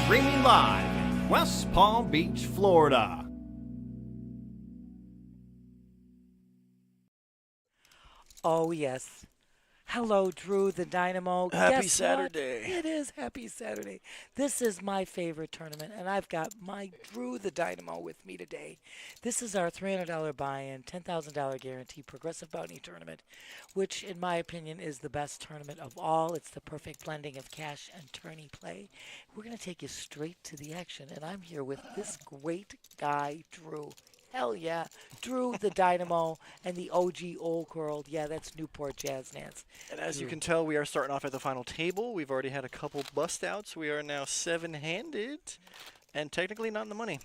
Streaming live in West Palm Beach, Florida. Oh, yes. Hello, Drew the Dynamo. Happy Guess Saturday. What? It is Happy Saturday. This is my favorite tournament, and I've got my Drew the Dynamo with me today. This is our $300 buy-in, $10,000 guarantee progressive bounty tournament, which, in my opinion, is the best tournament of all. It's the perfect blending of cash and tourney play. We're going to take you straight to the action, and I'm here with this great guy, Drew. Hell yeah. Drew the Dynamo and the OG Old World. Yeah, that's Newport Jazz Nance. And as you can tell, we are starting off at the final table. We've already had a couple bust outs. We are now seven-handed and technically not in the money.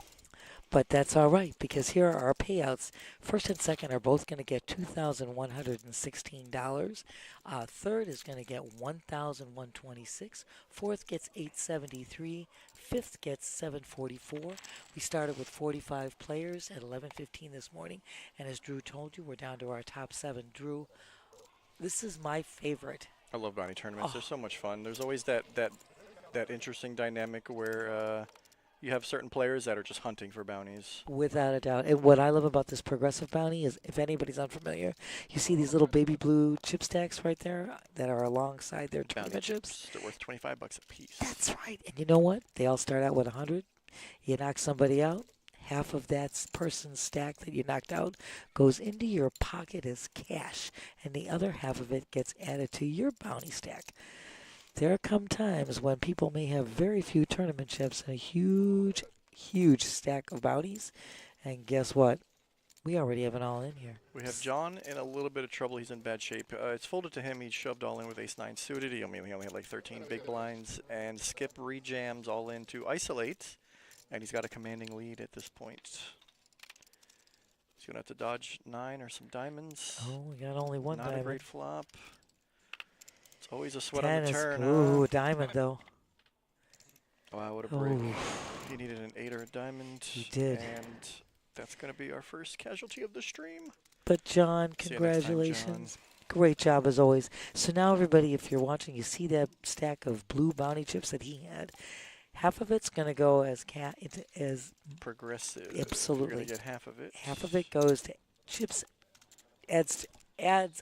But that's all right, because here are our payouts. First and second are both going to get $2,116. Third is going to get $1,126. Fourth gets $873. Fifth gets $744. We started with 45 players at 11:15 this morning, and as Drew told you, we're down to our top 7. Drew, this is my favorite. I love bounty tournaments. They're so much fun. There's always that interesting dynamic where you have certain players that are just hunting for bounties. Without a doubt. And what I love about this progressive bounty is, if anybody's unfamiliar, you see these little baby blue chip stacks right there that are alongside their tournament chips. They're worth $25 a piece. That's right. And you know what? They all start out with 100. You knock somebody out, half of that person's stack that you knocked out goes into your pocket as cash, and the other half of it gets added to your bounty stack. There come times when people may have very few tournament chips and a huge, huge stack of bounties. And guess what? We already have it all in here. We have John in a little bit of trouble. He's in bad shape. It's folded to him. He shoved all in with ace-9 suited. He only had like 13 big blinds. And Skip rejams all in to isolate. And he's got a commanding lead at this point. He's going to have to dodge 9 or some diamonds. Oh, we got only one Not diamond. a great flop. It's always a sweat 10 on the is, turn. ooh, diamond though. Wow, what a break. Oh. He needed an 8 or a diamond. He did. And that's going to be our first casualty of the stream. But John, See you next time, congratulations. John. Great job as always. So now everybody, if you're watching, you see that stack of blue bounty chips that he had. Half of it's going to go as progressive. Absolutely. You're going to get half of it. Half of it goes to Chip's, adds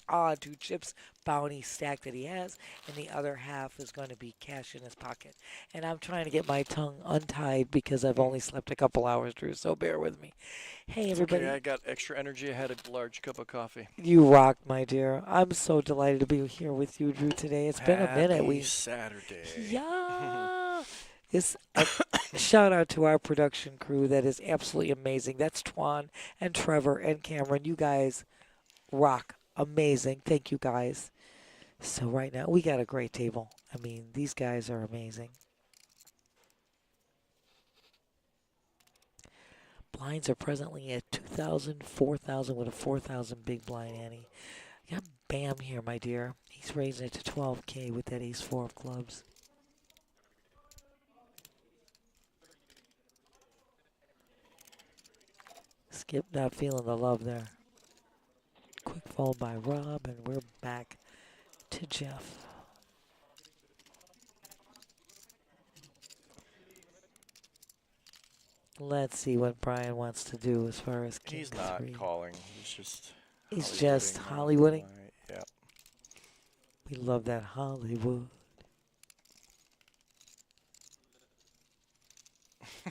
on to Chip's bounty stack that he has, and the other half is going to be cash in his pocket. And I'm trying to get my tongue untied because I've only slept a couple hours, Drew, so bear with me. Hey, everybody. Okay, I got extra energy. I had a large cup of coffee. You rock, my dear. I'm so delighted to be here with you, Drew, today. It's been a minute. Happy Saturday. Yeah. This shout out to our production crew that is absolutely amazing. That's Twan and Trevor and Cameron. You guys rock. Amazing. Thank you, guys. So right now, we got a great table. I mean, these guys are amazing. Blinds are presently at 2,000, 4,000 with a 4,000 big blind ante. You got Bam here, my dear. He's raising it to 12K with that ace-4 of clubs. Skip not feeling the love there. Quick fold by Rob, and we're back to Jeff. Let's see what Brian wants to do as far as King He's not 3. calling. He's just He's just Hollywooding. Hollywooding. Yeah. We love that Hollywood.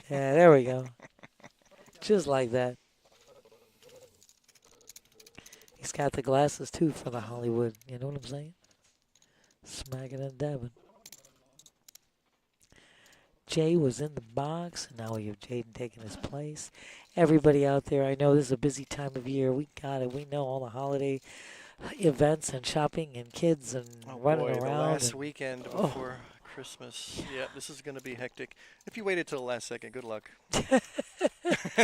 Yeah, there we go. Just like that. He's got the glasses, too, for the Hollywood. You know what I'm saying? Smacking and dabbing. Jay was in the box, and now we have Jaden taking his place. Everybody out there, I know this is a busy time of year. We got it. We know all the holiday events and shopping and kids and running around. The last weekend before Christmas. Yeah, this is going to be hectic. If you waited till the last second, good luck.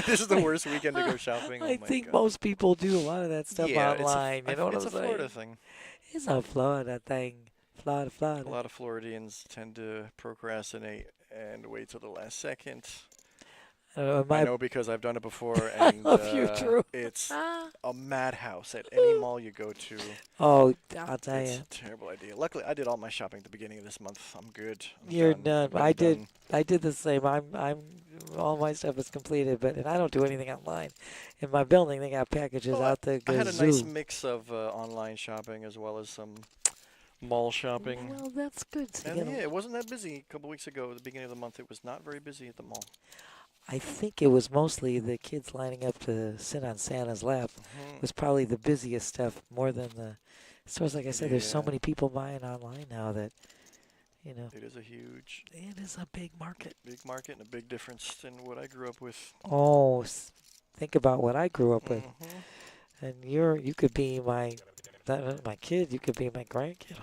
This is the worst weekend to go shopping. I think most people do a lot of that stuff online. You know what I'm saying? It's a Florida thing. It's a Florida thing. Florida. A lot of Floridians tend to procrastinate and wait till the last second. I My know because I've done it before, I and love you, Drew. it's Ah. a madhouse at any mall you go to. Oh, I'll tell It's you, a terrible idea. Luckily, I did all my shopping at the beginning of this month. I'm good. I'm you're done. done. Everybody done. I did the same. All my stuff is completed, but and I don't do anything online. In my building, they got packages Oh, out the I had a nice gazoo. mix of online shopping as well as some mall shopping. Well, that's good. So you And get yeah, a- it wasn't that busy a couple weeks ago. At the beginning of the month, it was not very busy at the mall. I think it was mostly the kids lining up to sit on Santa's lap. Was probably the busiest stuff more than the stores. Like I said, there's so Yeah. many people buying online now that It is a huge, it is a big market. big market and a big difference than what I grew up with. Oh, think about what I grew up with, Hmm and you could be my kid. You could be my grandkid.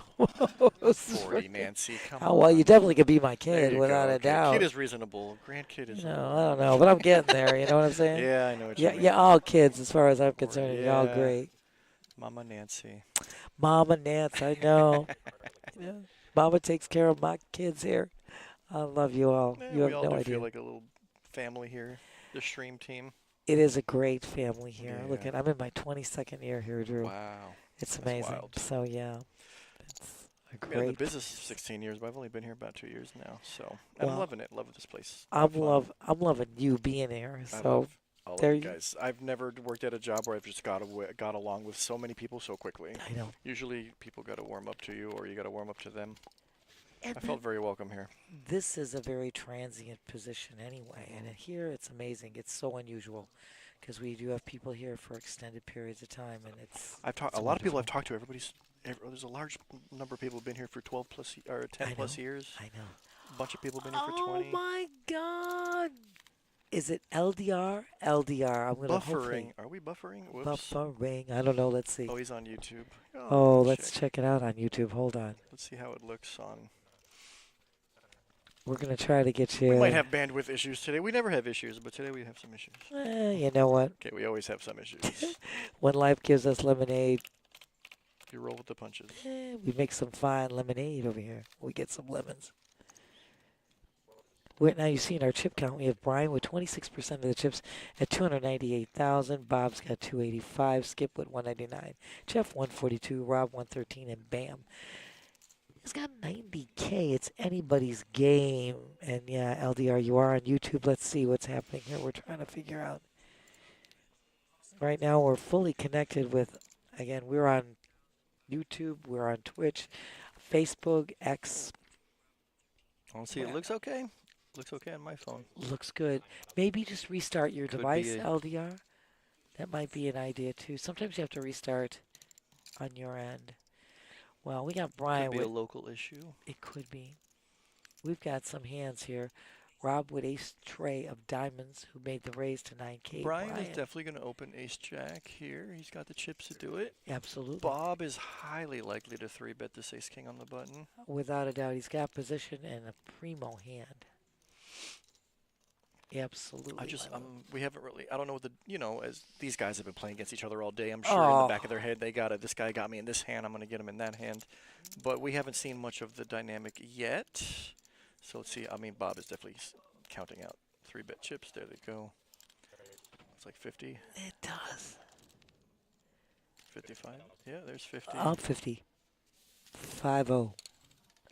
This is 40, Nancy. Come oh well, on. you definitely could be my There kid you without go. a Okay. doubt. Kid is reasonable. Grandkid is. I don't know, but I'm getting there. You know what I'm saying? Yeah, I know what you Yeah, mean. yeah, all kids, as far as I'm Or- concerned, you're all yeah. great. Mama Nancy. Mama Nance, I know. Yeah. Mama takes care of my kids here. I love you all. You We have all no do idea. feel like a little family here. The stream team. It is a great family here. Look Yeah. at, I'm in my 22nd year here, Drew. Wow. It's That's amazing. wild. So yeah, it's a I've been in the great. business 16 years, but I've only been here about 2 years now. So I'm Well, loving it. Loving this place. A lot of fun. I'm loving you being here. I So love all of there you you- guys. I've never worked at a job where I've just got along with so many people so quickly. I know. Usually people got to warm up to you or you got to warm up to them. And I felt very welcome here. this is a very transient position anyway, and here it's amazing. It's so unusual because we do have people here for extended periods of time, and it's A lot of people I've talked to. There's a large number of people who've been here for 12 plus or 10 I plus know. years. I know. A bunch of people have been here for 20. Oh my God! Is it LDR? LDR. I'm gonna Buffering. hopefully Are we buffering? Whoops. buffering. I don't know. Let's see. Oh, he's on YouTube. Oh, let's shit. check it out on YouTube. Hold on. Let's see how it looks on. We're gonna try to get you. We might have bandwidth issues today. We never have issues, but today we have some issues. You know what? Okay, we always have some issues. When life gives us lemonade, You roll with the punches. we make some fine lemonade over here. We get some lemons. Now you've seen our chip count. We have Brian with 26% of the chips at 298,000. Bob's got 285. Skip with 199. Jeff 142. Rob 113. And Bam, he's got 90K. It's anybody's game. And yeah, LDR, you are on YouTube. Let's see what's happening here. We're trying to figure out. Right now we're fully connected with, again, we're on YouTube. We're on Twitch, Facebook, X. I'll see. It looks okay. Looks okay on my phone. Looks good. Maybe just restart your Could be device, a- LDR. That might be an idea too. Sometimes you have to restart on your end. Well, we got Brian Could be a with local issue. it could be. We've got some hands here. Rob with ace tray of diamonds who made the raise to 9K. Brian is definitely going to open ace jack here. He's got the chips to do it. Absolutely. Bob is highly likely to 3-bet this ace king on the button. Without a doubt, he's got position and a primo hand. Absolutely. We haven't really, I don't know what as these guys have been playing against each other all day, I'm sure in the Oh. back of their head, this guy got me in this hand, I'm going to get him in that hand. But we haven't seen much of the dynamic yet. So let's see, Bob is definitely counting out 3-bet chips. There they go. It's like 50, It does. 55. Yeah, there's 50. I'm 50. 5-0.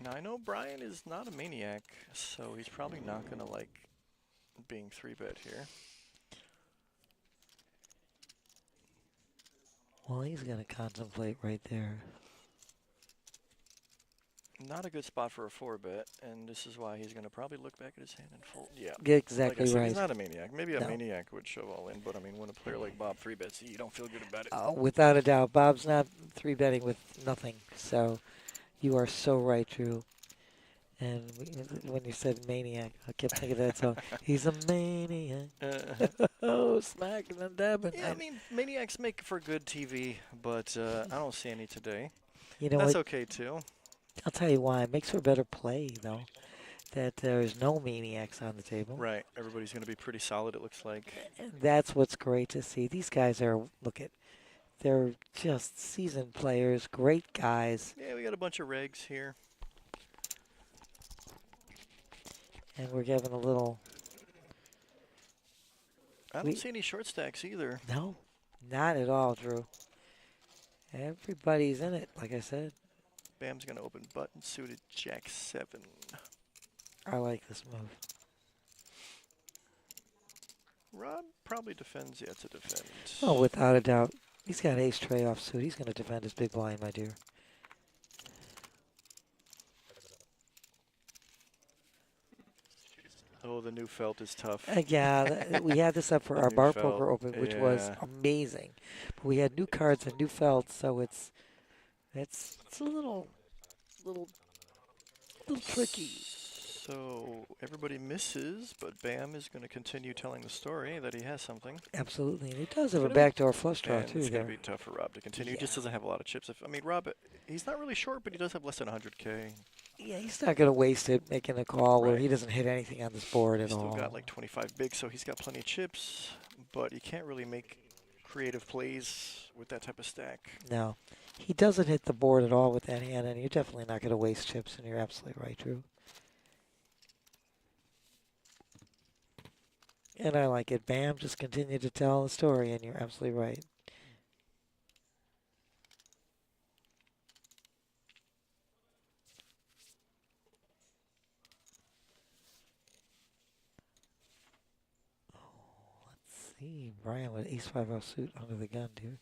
Now, I know Brian is not a maniac, so he's probably not going to like being 3-bet here. Well, he's going to contemplate right there. Not a good spot for a 4-bet, and this is why he's going to probably look back at his hand and fold. Yeah. Exactly like I said, right. He's not a maniac. Maybe a No. maniac would shove all in, but when a player like Bob 3-bets, you don't feel good about it. Without a doubt, Bob's not 3-betting with nothing. So you are so right, Drew. And when you said maniac, I kept thinking of that song. He's a maniac. Oh, smacking and dabbing. Yeah, maniacs make for good TV, but I don't see any today. You know That's what? okay, too. I'll tell you why. It makes for better play, though, that there's no maniacs on the table. Right. Everybody's going to be pretty solid, it looks like. And that's what's great to see. These guys are, they're just seasoned players, great guys. Yeah, we got a bunch of regs here. And we're giving a little I don't see any short stacks either. No, not at all, Drew. Everybody's in it, like I said. Bam's going to open button suited Jack 7. I like this move. Rob probably defends. Yeah, it's a defend. Oh, without a doubt. He's got ace tray offsuit. He's going to defend his big blind, my dear. Oh, the new felt is tough. Yeah, we had this up for our New bar felt, poker open, which was yeah. amazing. But we had new cards and new felts, so it's a little tricky. So everybody misses, but Bam is going to continue telling the story that he has something. Absolutely, and he does have a Gonna- backdoor flush draw And too. it's going There, to be tough for Rob to continue. He Yeah. just doesn't have a lot of chips. I mean, Rob, he's not really short, but he does have less than 100K. yeah, he's not going to waste it making a call where Right. he doesn't hit anything on this board He's at still all. got like 25 big, so he's got plenty of chips, but you can't really make creative plays with that type of stack. No, he doesn't hit the board at all with that hand, and you're definitely not going to waste chips. And you're absolutely right, Drew. And I like it. Bam, just continue to tell the story, and you're absolutely right. Oh, let's see. Brian with ace-5 offsuit under the gun, dude.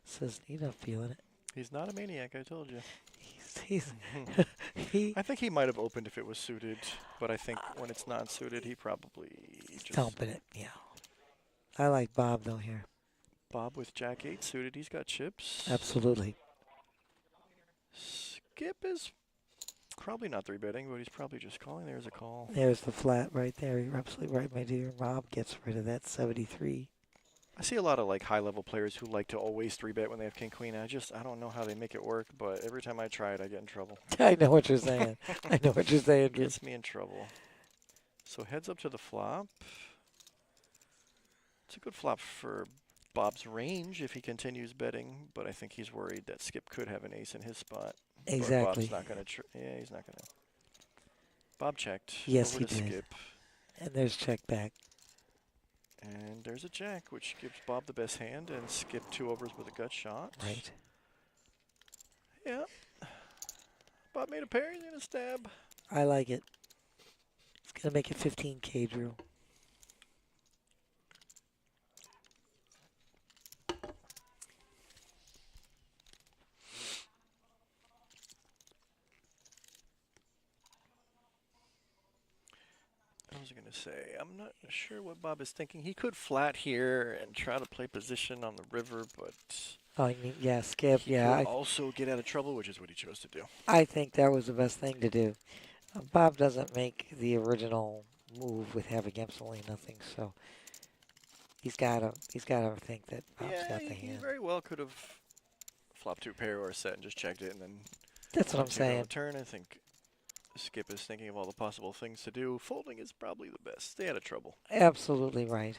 Says he's not feeling it. He's not a maniac, I told you. He's I think he might have opened if it was suited, but I think when it's not suited, he probably just... dumping it, yeah. I like Bob, though, here. Bob with Jack 8 suited, he's got chips. Absolutely. Skip is probably not 3-betting, but he's probably just calling. There's a call. There's the flat right there. You're absolutely right, my dear. Rob gets rid of that 73. I see a lot of like high-level players who like to always 3-bet when they have king queen. I don't know how they make it work, but every time I try it, I get in trouble. I know what you're saying. I know what you're saying, Drew. Gets me in trouble. So heads up to the flop. It's a good flop for Bob's range if he continues betting, but I think he's worried that Skip could have an ace in his spot. Exactly. But Bob's not going to. Yeah, he's not going to. Bob checked. Yes, over he to did. Skip. And there's check back. And there's a jack, which gives Bob the best hand, and Skip 2 overs with a gut shot. Right. Yeah. Bob made a pair. He's going to stab. I like it. It's going to make it 15K, Drew. I was going to say, I'm not sure what Bob is thinking. He could flat here and try to play position on the river, but Oh, you mean, yeah, Skip. he Yeah, could also get out of trouble, which is what he chose to do. I think that was the best thing to do. Bob doesn't make the original move with having absolutely nothing, so he's got to think that Bob's got the he hand. very well could have flopped 2 pair or a set and just checked it and then That's what I'm taken on saying. the turn. I think Skip is thinking of all the possible things to do. Folding is probably the best. Stay out of trouble. Absolutely right.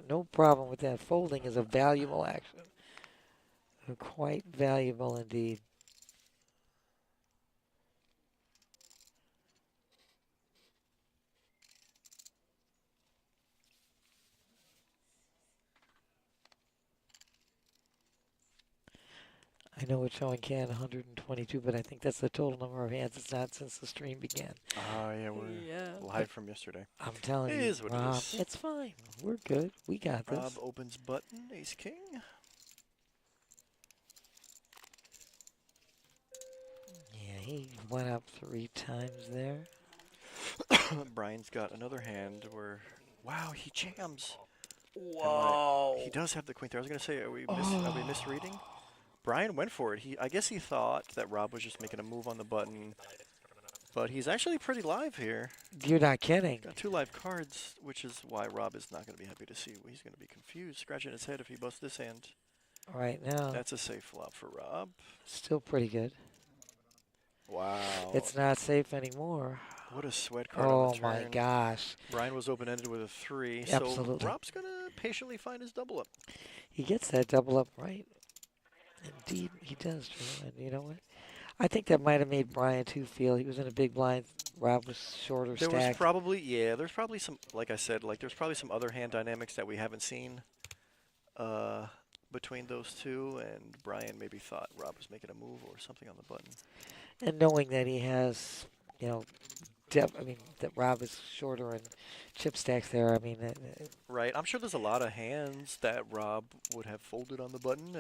No problem with that. Folding is a valuable action. Quite valuable indeed. I know it's showing can 122, but I think that's the total number of hands. It's not since the stream began. Ah, yeah, we're live from yesterday. I'm telling It you, is what it Rob, is. it's fine. We're good. We got Rob this. opens button, ace king. Yeah, he went up 3 times there. Brian's got another hand where, wow, he jams. Whoa. He does have the queen there. I was going to say, are we misreading? Brian went for it. I guess he thought that Rob was just making a move on the button, but he's actually pretty live here. You're not kidding. Got 2 live cards, which is why Rob is not going to be happy to see. He's going to be confused, scratching his head if he busts this hand. Right now, That's a safe flop for Rob. still pretty good. Wow. It's not safe anymore. What a sweat card Oh on the turn. my gosh. Brian was open-ended with a 3, Absolutely. so Rob's going to patiently find his double up. He gets that double up right. Indeed, he does, Drew. And you know what? I think that might have made Brian too feel he was in a big blind. Rob was shorter There was stacked. probably, there's probably some, like I said, like there's probably some other hand dynamics that we haven't seen uh, between those two, and Brian maybe thought Rob was making a move or something on the button. And knowing that he has, you know, I mean, that Rob is shorter and chip stacks there. I mean, Right. I'm sure there's a lot of hands that Rob would have folded on the button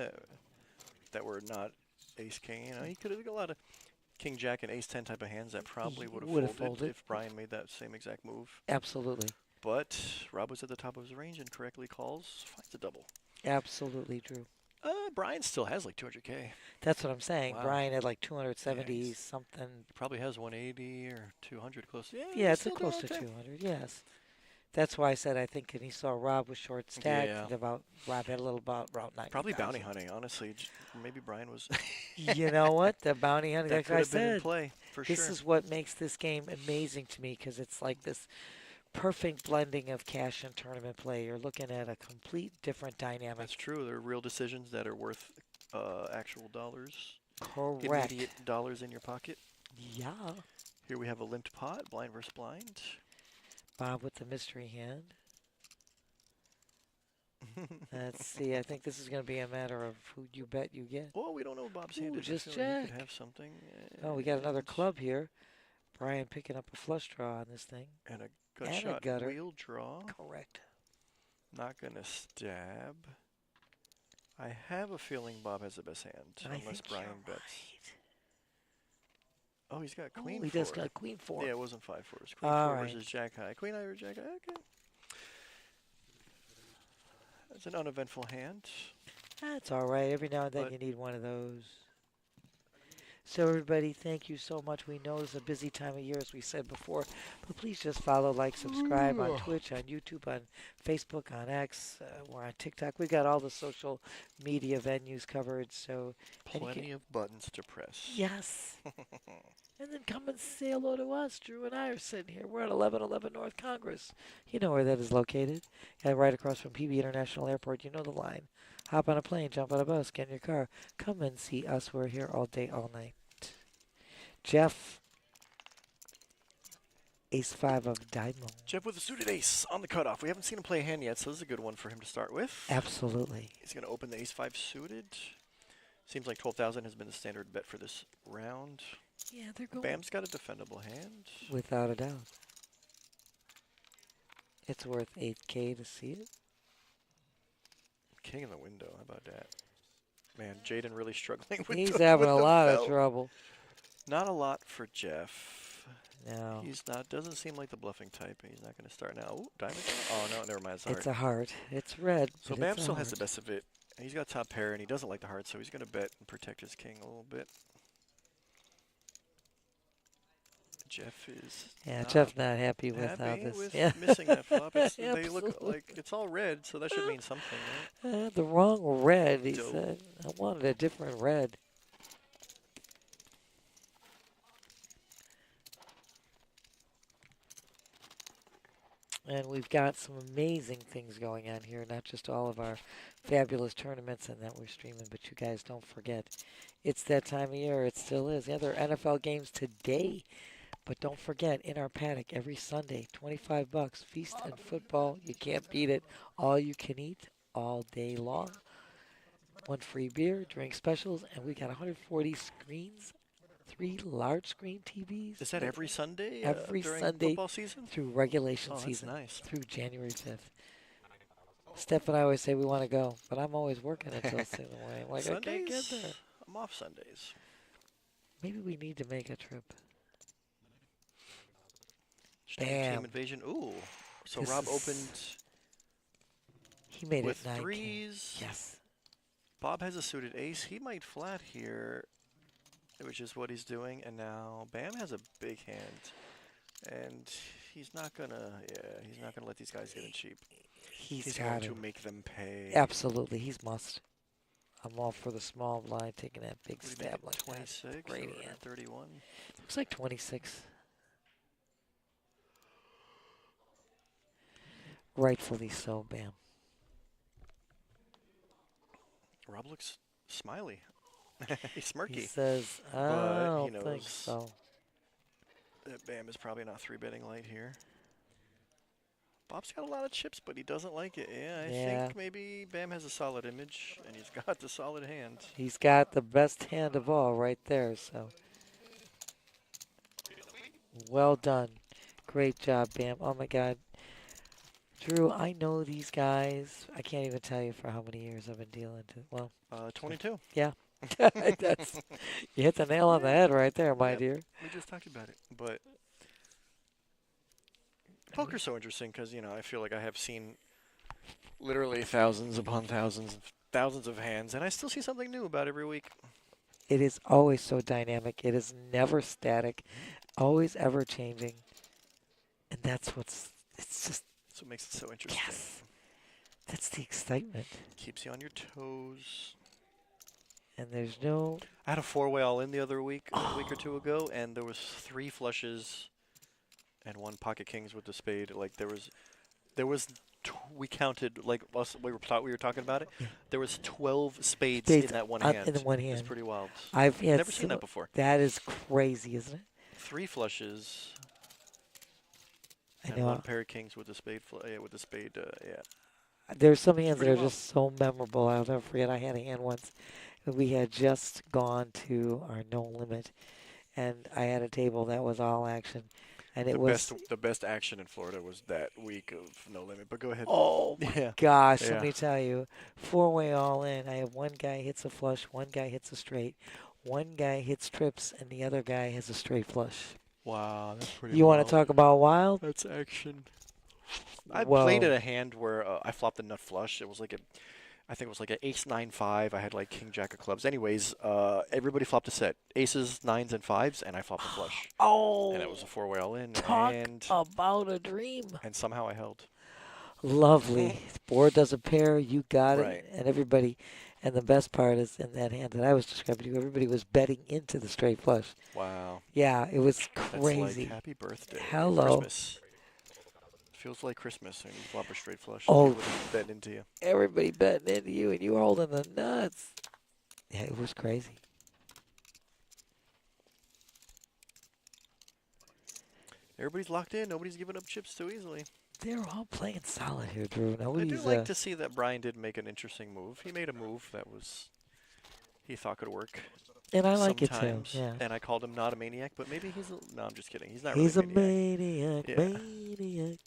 that were not ace king. You know, he could have got a lot of king jack and ace 10 type of hands that probably would have folded if Brian made that same exact move. Absolutely. But Rob was at the top of his range and correctly calls, finds a double. Absolutely true. Brian still has like 200K. That's what I'm saying. Wow. Brian had like 270 something. He probably has 180 or 200 close. Yeah, it's close to 200. Yes. That's why I said I think, and he saw Rob was short stacked. Yeah. About Rob had a little about 90. Probably bounty hunting, honestly. Maybe Brian was. You know what? The bounty hunting. That Like could I have been in said, play for this sure. is what makes this game amazing to me because it's like this perfect blending of cash and tournament play. You're looking at a complete different dynamic. That's true. There are real decisions that are worth actual dollars. Correct. Immediate dollars in your pocket. Yeah. Here we have a limped pot, blind versus blind. Bob with the mystery hand. Let's see. I think this is going to be a matter of who you bet you get. Well, we don't know Bob's hand. Ooh, Is just He check. could have something. Oh, we got another and- club here. Brian picking up a flush draw on this thing. And a gut And a shot gutter. wheel draw. Correct. Not going to stab. I have a feeling Bob has the best hand, I unless think Brian you're bets. right. Oh, he's got Oh, queen he four. just got queen four. Yeah, it wasn't 5-4. It was queen All four right. versus jack high. Queen high or jack high. Okay. That's an uneventful hand. That's all right. Every now and then But- you need one of those. So everybody, thank you so much. We know it's a busy time of year, as we said before, but please just follow, like, subscribe on Twitch, on YouTube, on Facebook, on X. We're on TikTok. We got all the social media venues covered. So and you Plenty of buttons to press. yes. And then come and say hello to us. Drew and I are sitting here. We're at 1111 North Congress. You know where that is located. Right across from PB International Airport. You know the line. Hop on a plane, jump on a bus, get in your car. Come and see us. We're here all day, all night. Jeff, ace-5 of diamond. Jeff with a suited ace on the cutoff. We haven't seen him play a hand yet, so this is a good one for him to start with. Absolutely. He's going to open the ace-5 suited. Seems like 12,000 has been the standard bet for this round. Yeah, they're going. Bam's got a defendable hand. Without a doubt. It's worth 8K to see it. King in the window. How about that? Man, Jaden really struggling with He's the, having with a the lot bell. of trouble. Not a lot for Jeff. No. He's not. Doesn't seem like the bluffing type. He's not going to start now. Ooh, diamond. Oh no, never mind. It's a heart. It's a heart. It's red. So but Bam it's a still has the heart. best of it. He's got top pair, and he doesn't like the heart, so he's going to bet and protect his king a little bit. Jeff is Yeah, not Jeff's not happy with how happy this. with Yeah. missing that flop. They look Absolutely. like it's all red, so that should mean something, right? The wrong red, he Dope. said. I wanted a different red. And we've got some amazing things going on here, not just all of our fabulous tournaments and that we're streaming, but you guys don't forget, it's that time of year. It still is. Yeah, there are NFL games today, but don't forget, in our paddock every Sunday, $25, feast and football. You can't beat it. All you can eat all day long. One free beer, drink specials, and we got 140 screens, 3 large screen TVs. Is that every Sunday? Every during Sunday football season? through regulation Oh, that's season, nice. through January 5th. Steph and I always say we want to go, but I'm always working until 6 in the morning. I'm like, I can't get there. I'm off Sundays. Maybe we need to make a trip. Extreme Bam. Team invasion. Ooh. So This Rob is- opened He made with it 9K. threes. Yes. Bob has a suited ace. He might flat here, which is what he's doing. And now Bam has a big hand, and he's not gonna. Yeah, he's not gonna let these guys get in cheap. He's going got to it. make them pay. Absolutely. He's must. I'm all for the small blind taking that big What do you make stab it, like that. 26 Great or hand. 31. Looks like 26. Rightfully so, Bam. Rob looks smiley. He's He smirky, says, I but he don't think knows so. that Bam is probably not 3-betting light here. Bob's got a lot of chips, but he doesn't like it. Yeah, I Yeah. think maybe Bam has a solid image, and he's got the solid hand. He's got the best hand of all right there, so. Well done. Great job, Bam. Oh my God. Drew, I know these guys. I can't even tell you for how many years I've been dealing to. Well, 22. yeah. That's you hit the nail on the head right there, my Yep. dear. We just talked about it, but poker's so interesting because I feel like I have seen literally thousands upon thousands of hands, and I still see something new about every week. It is always so dynamic. It is never static, always ever changing. And that's it's just, That's what makes it so interesting. yes, that's the excitement. Keeps you on your toes. And there's no, I had a 4-way all-in the other week, a week or two ago, and there was 3 flushes and 1 pocket kings with the spade. Like there was, we counted like us. We were talking about it. yeah, There was 12 spades spades in that one on- hand. in the one It's hand. pretty wild. I've had Never seen that before. That is crazy, isn't it? 3 flushes I and know. 1 pair of kings with the spade. With the spade. Yeah. There's some hands that pretty are wild. just so memorable. I'll never forget. I had a hand once. We had just gone to our no limit, and I had a table that was all action, and it was The best action in Florida was that week of no limit. But go ahead. oh my Yeah. gosh, Yeah. let me tell you, 4-way all in. I have one guy hits a flush, one guy hits a straight, one guy hits trips, and the other guy has a straight flush. Wow, that's pretty. You want to talk about wild? That's action. I Whoa. played at a hand where I flopped a nut flush. It was like I think it was like an ace 9-5. I had like king jack of clubs. Anyways, everybody flopped a set, aces, 9s, and 5s, and I flopped a flush. Oh, And it was a 4-way all in. talk And about a dream. somehow I held. Lovely. Board does a pair, you got Right. it, and everybody. And the best part is in that hand that I was describing to you, everybody was betting into the straight flush. Wow. Yeah, it was That's crazy. like happy birthday. Hello. Christmas. Feels like Christmas when you flop a straight flush. Oh. People just bet into you. Everybody betting into you, and you were holding the nuts. Yeah, it was crazy. Everybody's locked in. Nobody's giving up chips too easily. They're all playing solid here, Drew. I do Nobody's like to see that Brian did make an interesting move. He made a move that he thought could work. and I like sometimes, it too. Yeah. And I called him not a maniac, but maybe no, I'm just kidding. He's not He's really a maniac, Yeah. maniac.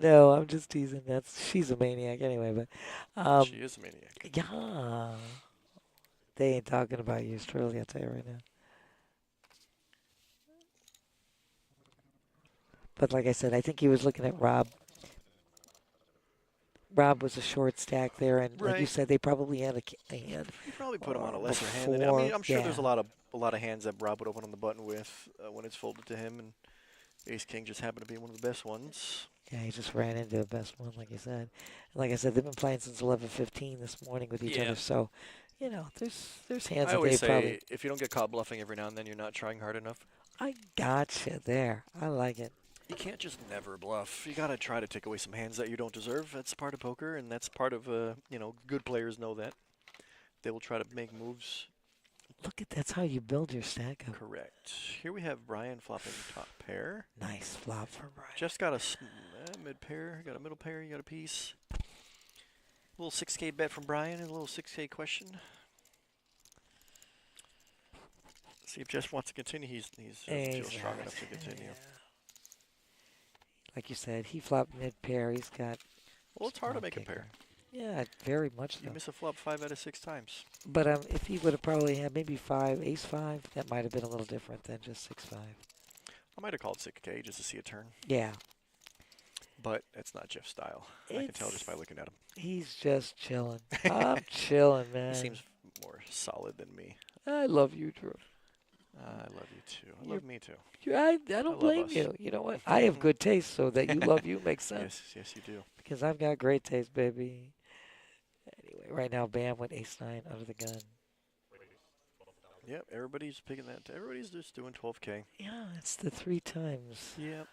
No, I'm just teasing. She's a maniac anyway, but She is a maniac. yeah. They ain't talking about you, truly, I'll tell you right now. But like I said, I think he was looking at Rob. Rob was a short stack there, and like you Right. said, they probably had a hand. You probably put him on a lesser hand. I mean, I'm sure there's yeah. a lot of hands that Rob would open on the button with when it's folded to him, and Ace King just happened to be one of the best ones. Yeah, he just ran into the best one, like you said. And like I said, they've been playing since 11:15 this morning with each Yeah. other. So, there's hands I that they always say probably. if you don't get caught bluffing every now and then, you're not trying hard enough. I gotcha there. I like it. You can't just never bluff. You gotta try to take away some hands that you don't deserve. That's part of poker, and that's part of good players know that. They will try to make moves. Look at that's how you build your stack up. Correct. Here we have Brian flopping top pair. Nice flop for Brian. Just got a mid pair. Got a middle pair. You got a piece. Little 6K bet from Brian and a little 6K question. See if Jeff wants to continue. He doesn't feel strong enough to continue. Like you said, he flopped mid pair. He's got. Well, it's hard to small make a kicker. pair. Yeah, very much You so. miss a flop 5 out of 6 times. But if he would have probably had maybe ace 5, that might have been a little different than just 6-5. I might have called 6K just to see a turn, Yeah. but it's not Jeff's style. I can tell just by looking at him. He's just chilling. I'm chilling, man. He seems more solid than me. I love you, Drew. I love you too. I love me too. I love don't blame us. you. You know what? I have good taste, so that you love you makes sense. Yes, you do. Because I've got great taste, baby. Anyway, right now, Bam went ace 9 under the gun. Yep, everybody's picking that. Everybody's just doing 12K. Yeah, it's the 3 times. Yep.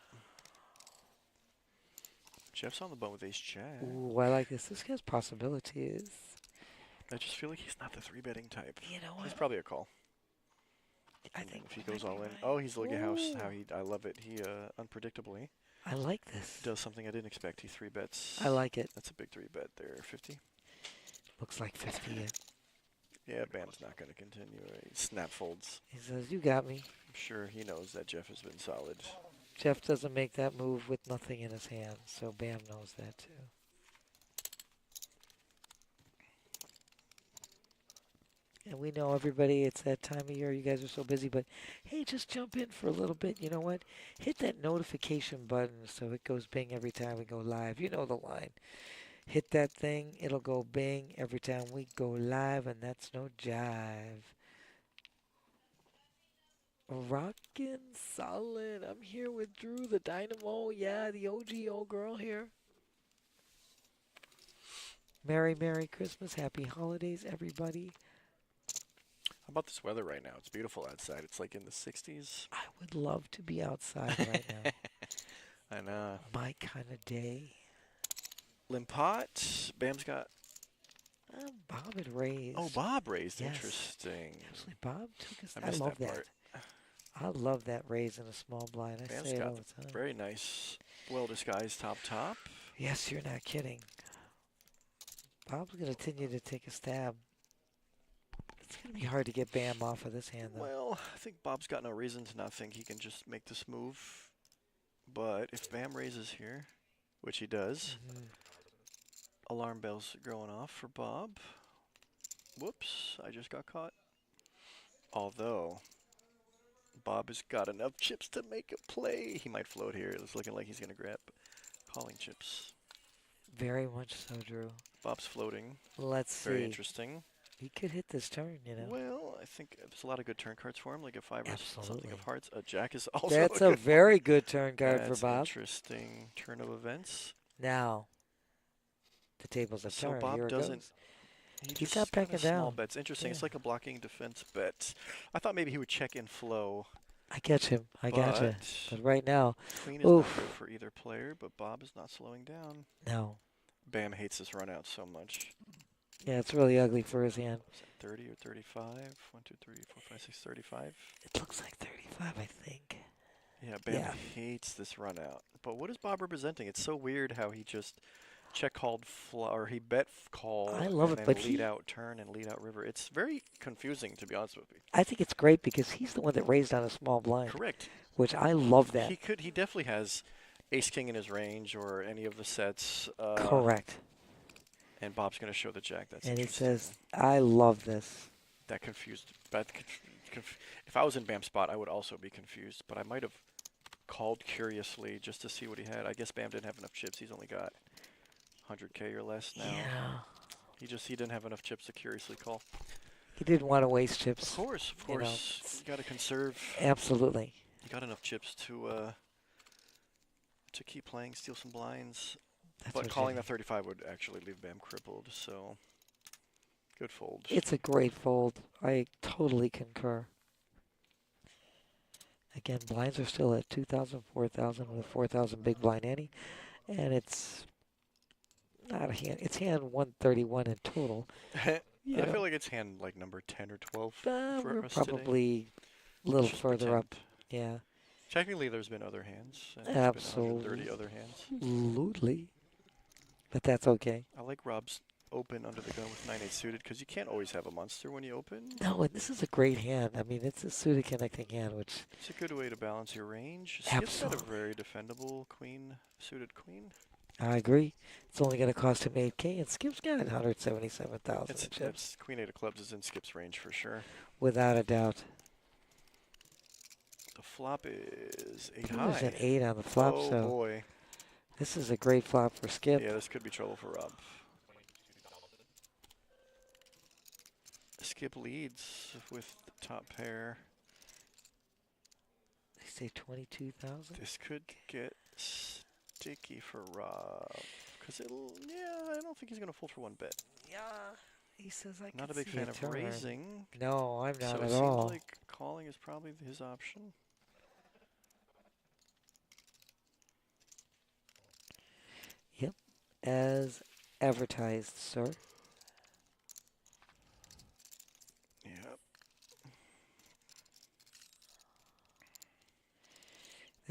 Jeff's on the button with ace jack. Ooh, I like this. This has possibilities. I just feel like he's not the 3-betting type. You know He's what? probably a call. I And then think if he we might goes all be in. right. Oh, he's looking how Ooh. he. I love it. He unpredictably I like this. does something I didn't expect. He 3-bets. I like it. That's a big 3-bet there. 50. Looks like 50. Yeah, Bam's not going to continue. He snap folds. He says, "You got me." I'm sure he knows that Jeff has been solid. Jeff doesn't make that move with nothing in his hand, so Bam knows that too. And we know, everybody, it's that time of year. You guys are so busy, but hey, just jump in for a little bit. You know what? Hit that notification button so it goes bing every time we go live. You know the line. Hit that thing, it'll go bing every time we go live, and that's no jive. Rockin' solid. I'm here with Drew, the Dynamo. Yeah, the OG old girl here. Merry Christmas. Happy holidays, everybody. How about this weather right now? It's beautiful outside. It's like in the 60s. I would love to be outside right now. I know. My kind of day. Limpot. Bam's got. Bob had raised. Oh, Bob raised. Yes. Interesting. Absolutely, Bob took us. I I missed love that that. part. I love that raise in a small blind. I Bam's say it got all the time. very nice, well disguised top. Yes, you're not kidding. Bob's going to continue to take a stab. It's going to be hard to get Bam off of this hand, though. Well, I think Bob's got no reason to not think he can just make this move. But if Bam raises here, which he does, alarm bells going off for Bob. Whoops, I just got caught. Although, Bob has got enough chips to make a play. He might float here. It's looking like he's going to grab calling chips. Very much so, Drew. Bob's floating. Let's see. Very interesting. He could hit this turn, you know. Well, I think there's a lot of good turn cards for him, like a 5 or something Absolutely. of hearts. A jack is also That's a a good very good turn card That's for Bob. Interesting turn of events. Now, the tables have So turned. Bob Here it doesn't. goes. He He's just not kinda backing small down. bets. Interesting. It's Yeah. like a blocking defense bet. I thought maybe he would check in flow. I get you. I gotcha. But But right now, Queen is not oof. good for either player, but Bob is not slowing down. No. Bam hates this run out so much. Yeah, it's really ugly for his hand. Is that 30 or 35? 1, 2, 3, 4, 5, 6, 35. It looks like 35, I think. Yeah, Bam Yeah. hates this run out. But what is Bob representing? It's so weird how he just check called or he bet call. I love and it, then but lead he- out turn and lead out river. It's very confusing, to be honest with you. I think it's great because he's the one that raised on a small blind, Correct. which I love that. He definitely has ace king in his range or any of the sets. Correct. And Bob's going to show the jack. That's And he interesting. says, I love this. That confused. If I was in Bam's spot, I would also be confused. But I might have called curiously just to see what he had. I guess Bam didn't have enough chips. He's only got 100K or less now. Yeah. He didn't have enough chips to curiously call. He didn't want to waste chips. Of course. You know, You got to conserve. Absolutely. You got enough chips to keep playing, steal some blinds. That's But what calling you- the 35 would actually leave Bam crippled, so good fold. It's a great fold. I totally concur. Again, blinds are still at 2,000, 4,000 with a 4,000 big blind ante. And it's not a hand. It's hand 131 in total. You I know. feel like it's hand like number 10 or 12 for We're us today. probably a little Just further up. pretend. Yeah. Technically, there's been other hands. And there's been 130 other hands. Absolutely. But that's okay. I like Rob's open under the gun with 9-8 suited because you can't always have a monster when you open. No, and this is a great hand. I mean, it's a suited connecting hand, which It's a good way to balance your range. Skip's got a Absolutely. very defendable queen, suited queen. I agree. It's only going to cost him 8K, and Skip's got 177,000 in chips, It's queen 8 of clubs is in Skip's range for sure. without a doubt. The flop is 8 There's high. an 8 on the flop, Oh so boy. this is a great flop for Skip. Yeah, this could be trouble for Rob. Skip leads with the top pair. They say 22,000. This could get sticky for Rob. Because I don't think he's going to fold for one bet. Yeah. He says I Not a can big see fan of turn. raising. No, I'm So not it at seems all. like calling is probably his option. As advertised, sir.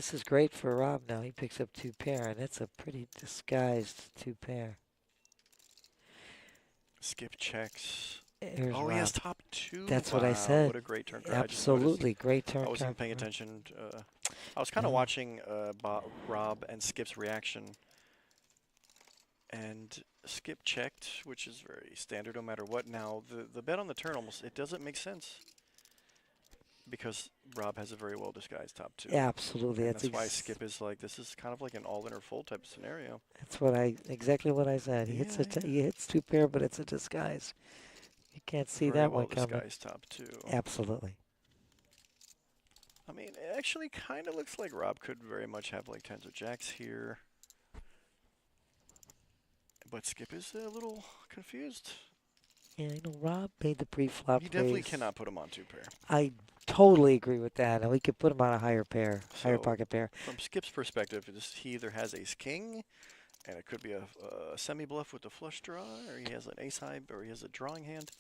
This is great for Rob now. He picks up 2 pair, and it's a pretty disguised 2 pair. Skip checks. Here's Oh, Rob. he has top 2. That's wow, what I said. What a great turn. I just noticed. Absolutely. Great turn. I wasn't even paying attention. I was kind of No. watching Rob and Skip's reaction. And Skip checked, which is very standard no matter what. Now, the bet on the turn almost, it doesn't make sense. Because Rob has a very well disguised top 2. Absolutely. And that's why Skip is like, this is kind of like an all in or full type of scenario. That's exactly what I said. He hits he hits 2 pair, but it's a disguise. You can't see Very that well one coming. disguised top 2. Absolutely. I mean, it actually kind of looks like Rob could very much have like 10s or jacks here. But Skip is a little confused. Yeah, you know, Rob made the pre-flop You definitely raise. cannot put him on 2 pair. I totally agree with that. And we could put him on a higher pair, higher So, pocket pair. From Skip's perspective, he either has ace king, and it could be a semi bluff with the flush draw, or he has an ace high, or he has a drawing hand.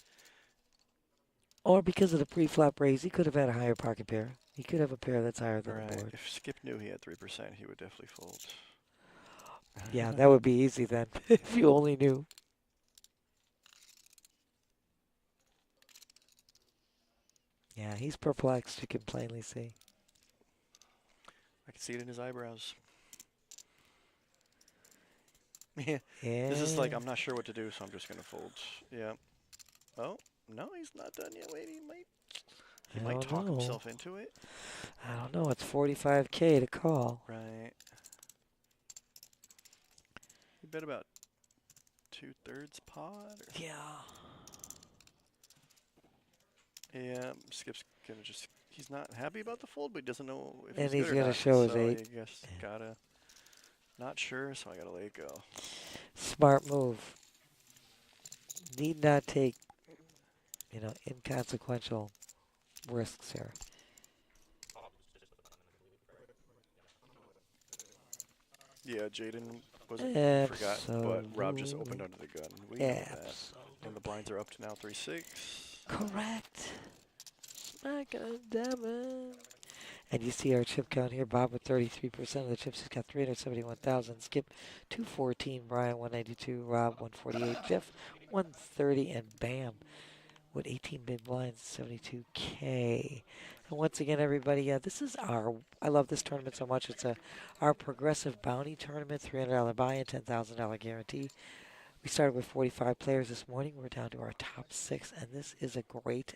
Or because of the pre-flop raise, he could have had a higher pocket pair. He could have a pair that's higher than the Right. board. If Skip knew he had 3%, he would definitely fold. Yeah, that would be easy then, if you only knew. Yeah, he's perplexed, you can plainly see. I can see it in his eyebrows. Yeah. Yeah. This is like, I'm not sure what to do, so I'm just going to fold. Yeah. Oh, no, he's not done yet. Wait, he might talk himself into it. I don't know. It's 45K to call. Right. You bet about 2/3 pot? Or? Yeah. Yeah, Skip's going to just, he's not happy about the fold, but he doesn't know if And he's he's good or gonna not. show his So 8. I guess gotta, not sure, so I gotta let it go. Smart move. Need not take, you know, inconsequential risks here. Yeah, Jaden wasn't forgot, but Rob just opened under the gun. We know that. And the blinds are up to now 3-6. Correct. Smack it, Devin. And you see our chip count here. Bob with 33% of the chips. He's got 371,000. Skip 214. Brian 192. Rob 148. Jeff 130. And Bam with 18 big blinds, 72K. And once again, everybody, this is I love this tournament so much. It's our progressive bounty tournament, $300 buy-in, $10,000 guarantee. We started with 45 players this morning. We're down to our top 6, and this is a great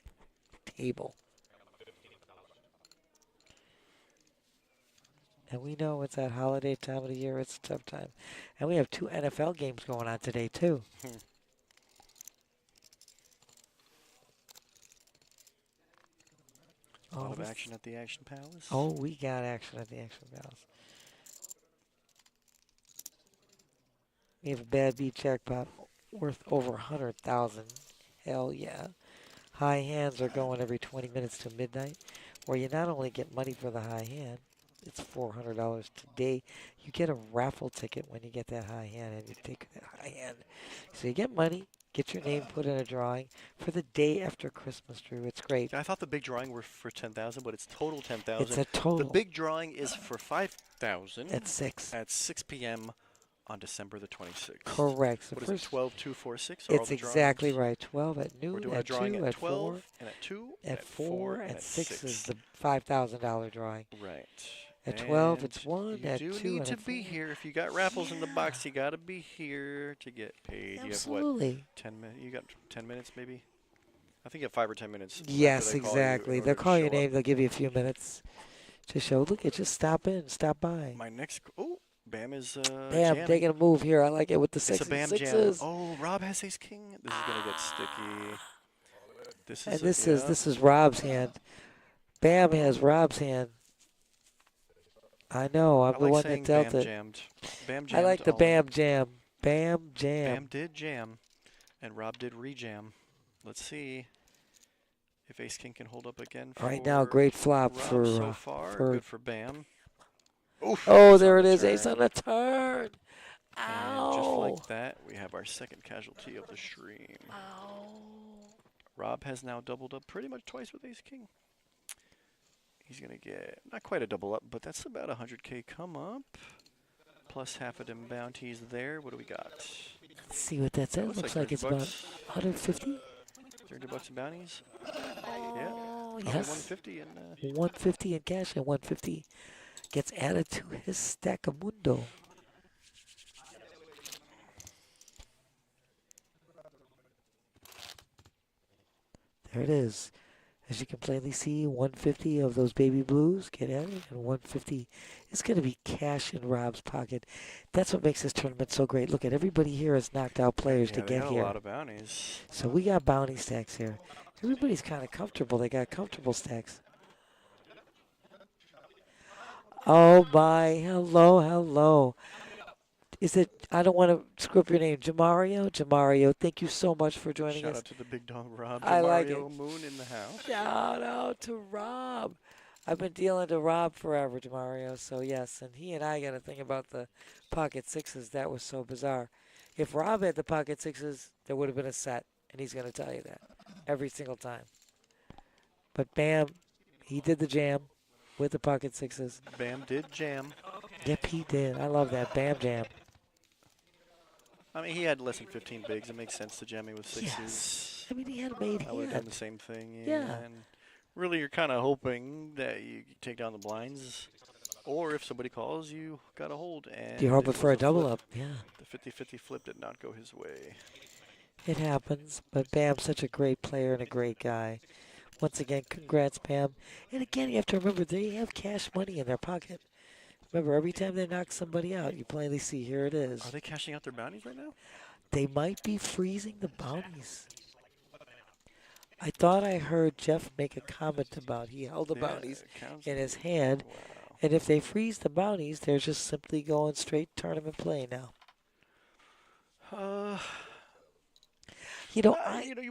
table. And we know it's that holiday time of the year. It's a tough time. And we have 2 NFL games going on today, too. A lot of action at the Action Palace. Oh, we got action at the Action Palace. We have a bad beat jackpot worth over 100,000. Hell yeah. High hands are going every 20 minutes to midnight, where you not only get money for the high hand, it's $400 today. You get a raffle ticket when you get that high hand, and you take that high hand. So you get money, get your name put in a drawing for the day after Christmas, Drew. It's great. I thought the big drawing were for 10,000, but it's total 10,000. It's a total. The big drawing is for 5,000 at 6 p.m. on December the 26th. Correct. So what is it, 12, 2, 4, 6? It's exactly right. 12 at noon, We're doing at a drawing 2, at at 12, 4, and at 2, at 4, and at at 6 is the $5,000 drawing. Right. At 12, And it's 1, you at do 2, need and to at be 4. here. If you got raffles in the box, you got to be here to get paid. Absolutely. You have what, 10 minutes? You got 10 minutes maybe? I think you have 5 or 10 minutes. Yes, after they call you exactly. in They'll order to call your show up. name. They'll give you a few minutes to show. Look, just stop in, stop by. My next, oh, Bam is Bam, jamming. taking a move here. I like it with the It's a sixes. Bam Sixes. jam. Oh, Rob has ace king. This is gonna get sticky. This is And yeah. this is Rob's hand. Bam has Rob's hand. I know. I'm I the like one saying that dealt Bam it. jammed. Bam jammed. I like the all in. Bam jam. Bam jam. Bam did jam, and Rob did rejam. Let's see if ace king can hold up again. Right now, great flop Rob for so far. Good for Bam. Oof, Oh, ace there on it the is. Ace turn. on the turn. And just Ow. like that, we have our second casualty of the stream. Ow. Rob has now doubled up pretty much twice with ace king. He's going to get not quite a double up, but that's about 100K come up. Plus half of them bounties there. What do we got? Let's see what that says. Looks Looks like like it's 100 about bucks. 150. 300 bucks in bounties. Yeah. Oh, Probably yes. 150 and 150 in cash, and 150 gets added to his stack of mundo. There it is. As you can plainly see, 150 of those baby blues get added, and 150 is going to be cash in Rob's pocket. That's what makes this tournament so great. Look at everybody here has knocked out players to they get got here. a lot of bounties. So we got bounty stacks here. Everybody's kind of comfortable. They got comfortable stacks. Oh my, hello, hello. Is it, I don't want to screw up your name, Jamario? Jamario, thank you so much for joining Shout us. out to the big dog Rob. I like Mario it. Moon in the house. Shout out to Rob. I've been dealing to Rob forever, Jamario, so yes. And he and I got to think about the pocket sixes. That was so bizarre. If Rob had the pocket sixes, there would have been a set, and he's going to tell you that every single time. But bam, he did the jam with the pocket sixes. Bam did jam. Yep, he did. I love that. Bam jam. I mean, he had less than 15 bigs. It makes sense to jam me with sixes. Yes. I mean, he had a made I would have done hand. the same thing. Yeah. And really, you're kind of hoping that you take down the blinds. Or if somebody calls, you got to hold. And You're hoping it for a was double flip. up. Yeah. The 50-50 flip did not go his way. It happens, but Bam's such a great player and a great guy. Once again, congrats, Bam. And again, you have to remember, they have cash money in their pocket. Remember, every time they knock somebody out, you plainly see, here it is. Are they cashing out their bounties right now? They might be freezing the bounties. I thought I heard Jeff make a comment about he held the bounties in his hand. Wow. And if they freeze the bounties, they're just simply going straight tournament play now. You know,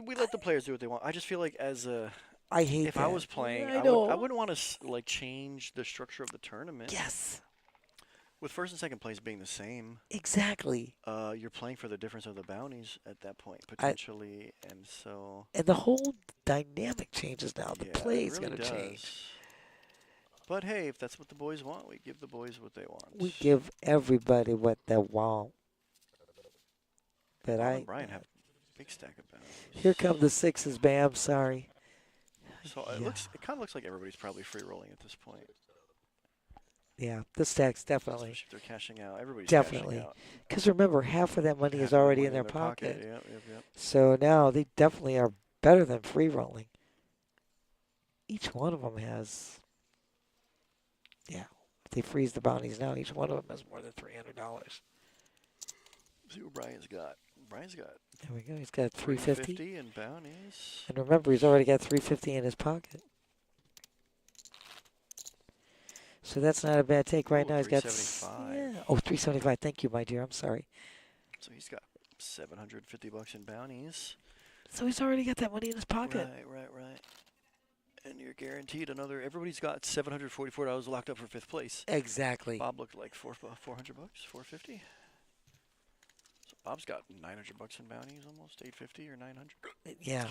We let the players do what they want. I just feel like I hate if that. I was playing, I I know. wouldn't want to like change the structure of the tournament. Yes, With first and second place being the same, exactly. you're playing for the difference of the bounties at that point potentially, and so And the whole dynamic changes now. The yeah, play is it really going to does. change. But hey, if that's what the boys want, we give the boys what they want. We give everybody what they want. But Paul and Brian have a big stack of bounties. here come the sixes, Bam. Sorry. So it kind of looks like everybody's probably free rolling at this point. Yeah, the stacks definitely. Especially if they're cashing out. Everybody's Definitely. cashing out. Because remember, half of that money Half is of the already money in their pocket. Yep. So now they definitely are better than free rolling. Each one of them has, if they freeze the bounties now, each one of them has more than $300. See what Brian's got. There we go. He's got 350. And bounties. And remember, he's already got 350 in his pocket. So that's not a bad take right now. He's got 375. Oh, 375. Thank you, my dear. I'm sorry. So he's got $750 in bounties. So he's already got that money in his pocket. Right. And you're guaranteed another. Everybody's got $744 locked up for fifth place. Exactly. Bob looked like $400, $450. So Bob's got $900 in bounties, almost $850 or $900. Yeah,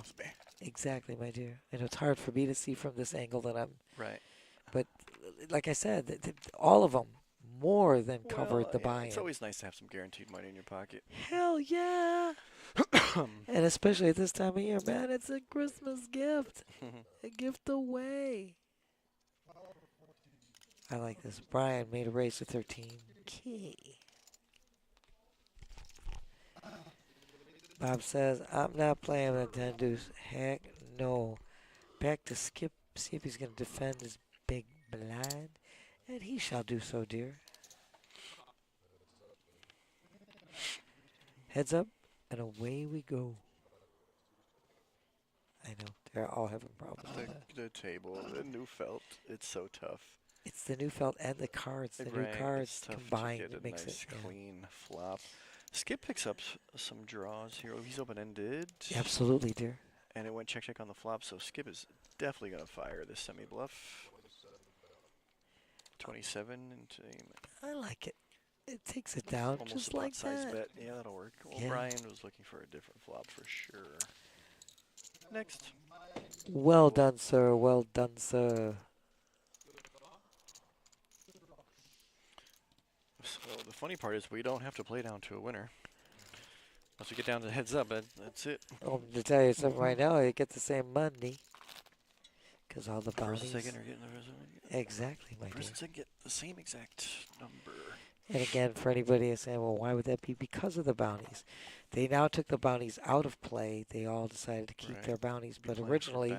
exactly, my dear. And it's hard for me to see from this angle that I'm. Right. But like I said, all of them more than covered the buy-in. It's always nice to have some guaranteed money in your pocket. Hell yeah. And especially at this time of year, man, it's a Christmas gift. A gift away. I like this. Brian made a raise to 13K. Bob says, I'm not playing with 10 deuce. Heck no. Back to Skip. See if he's going to defend his big blind. And he shall do so, dear. Heads up, and away we go. I know, they're all having problems with that. The table, the new felt, it's so tough. It's the new felt and the cards. The new cards combined. It makes nice it clean flop. Skip picks up some draws here. He's open-ended. Absolutely, dear. And it went check on the flop, so Skip is definitely going to fire this semi-bluff. 27 into... I like it. It takes it down almost just a like pot-size that. bet. Yeah, that'll work. Well, Yeah. Brian was looking for a different flop for sure. Next. Well done, sir. Well done, sir. So the funny part is we don't have to play down to a winner. Once we get down to heads up, that's it. Oh, to tell you something right now, you get the same money. Because all the First bounties. and second are getting the rest of it. Exactly, my dear. First and second get the same exact number. And again, for anybody who's saying, well, why would that be? Because of the bounties. They now took the bounties out of play. They all decided to keep their bounties. But originally,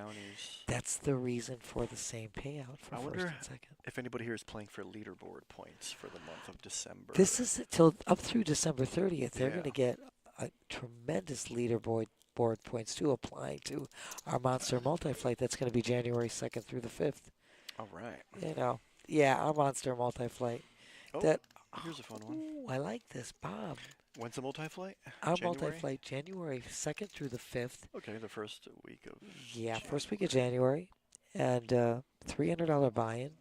that's the reason for the same payout for first and second. If anybody here is playing for leaderboard points for the month of December. This is till up through December 30th. They're going to get a tremendous leaderboard points too, applying to our Monster Multi-Flight. That's going to be January 2nd through the 5th. All right. You know, yeah, our Monster Multi-Flight. Oh, that, here's a fun one. Ooh, I like this, Bob. When's the multi-flight? Our multi-flight, January 2nd through the 5th. Okay, the first week of January. First week of January. And $300 buy-in.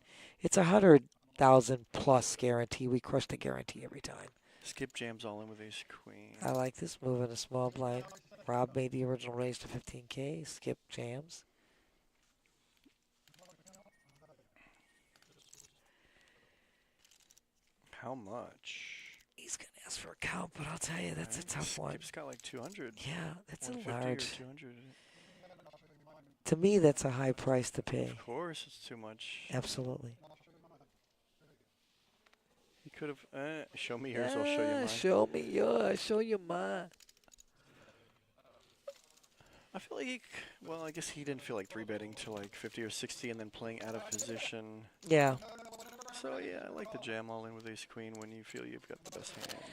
It's 100,000 plus guarantee. We crush the guarantee every time. Skip jams all in with ace queen. I like this move in a small blind. Rob made the original raise to 15K. Skip jams. How much? He's going to ask for a count, but I'll tell you, that's a tough one. Skip's got like 200. Yeah, that's a 150 large. Or 200. To me, that's a high price to pay. Of course, it's too much. Absolutely. He could have. Show me yours, I'll show you mine. Show me yours, show you mine. I feel like, well, I guess he didn't feel like 3-betting to like 50 or 60 and then playing out of position. Yeah. So, yeah, I like the jam all in with ace queen when you feel you've got the best hand.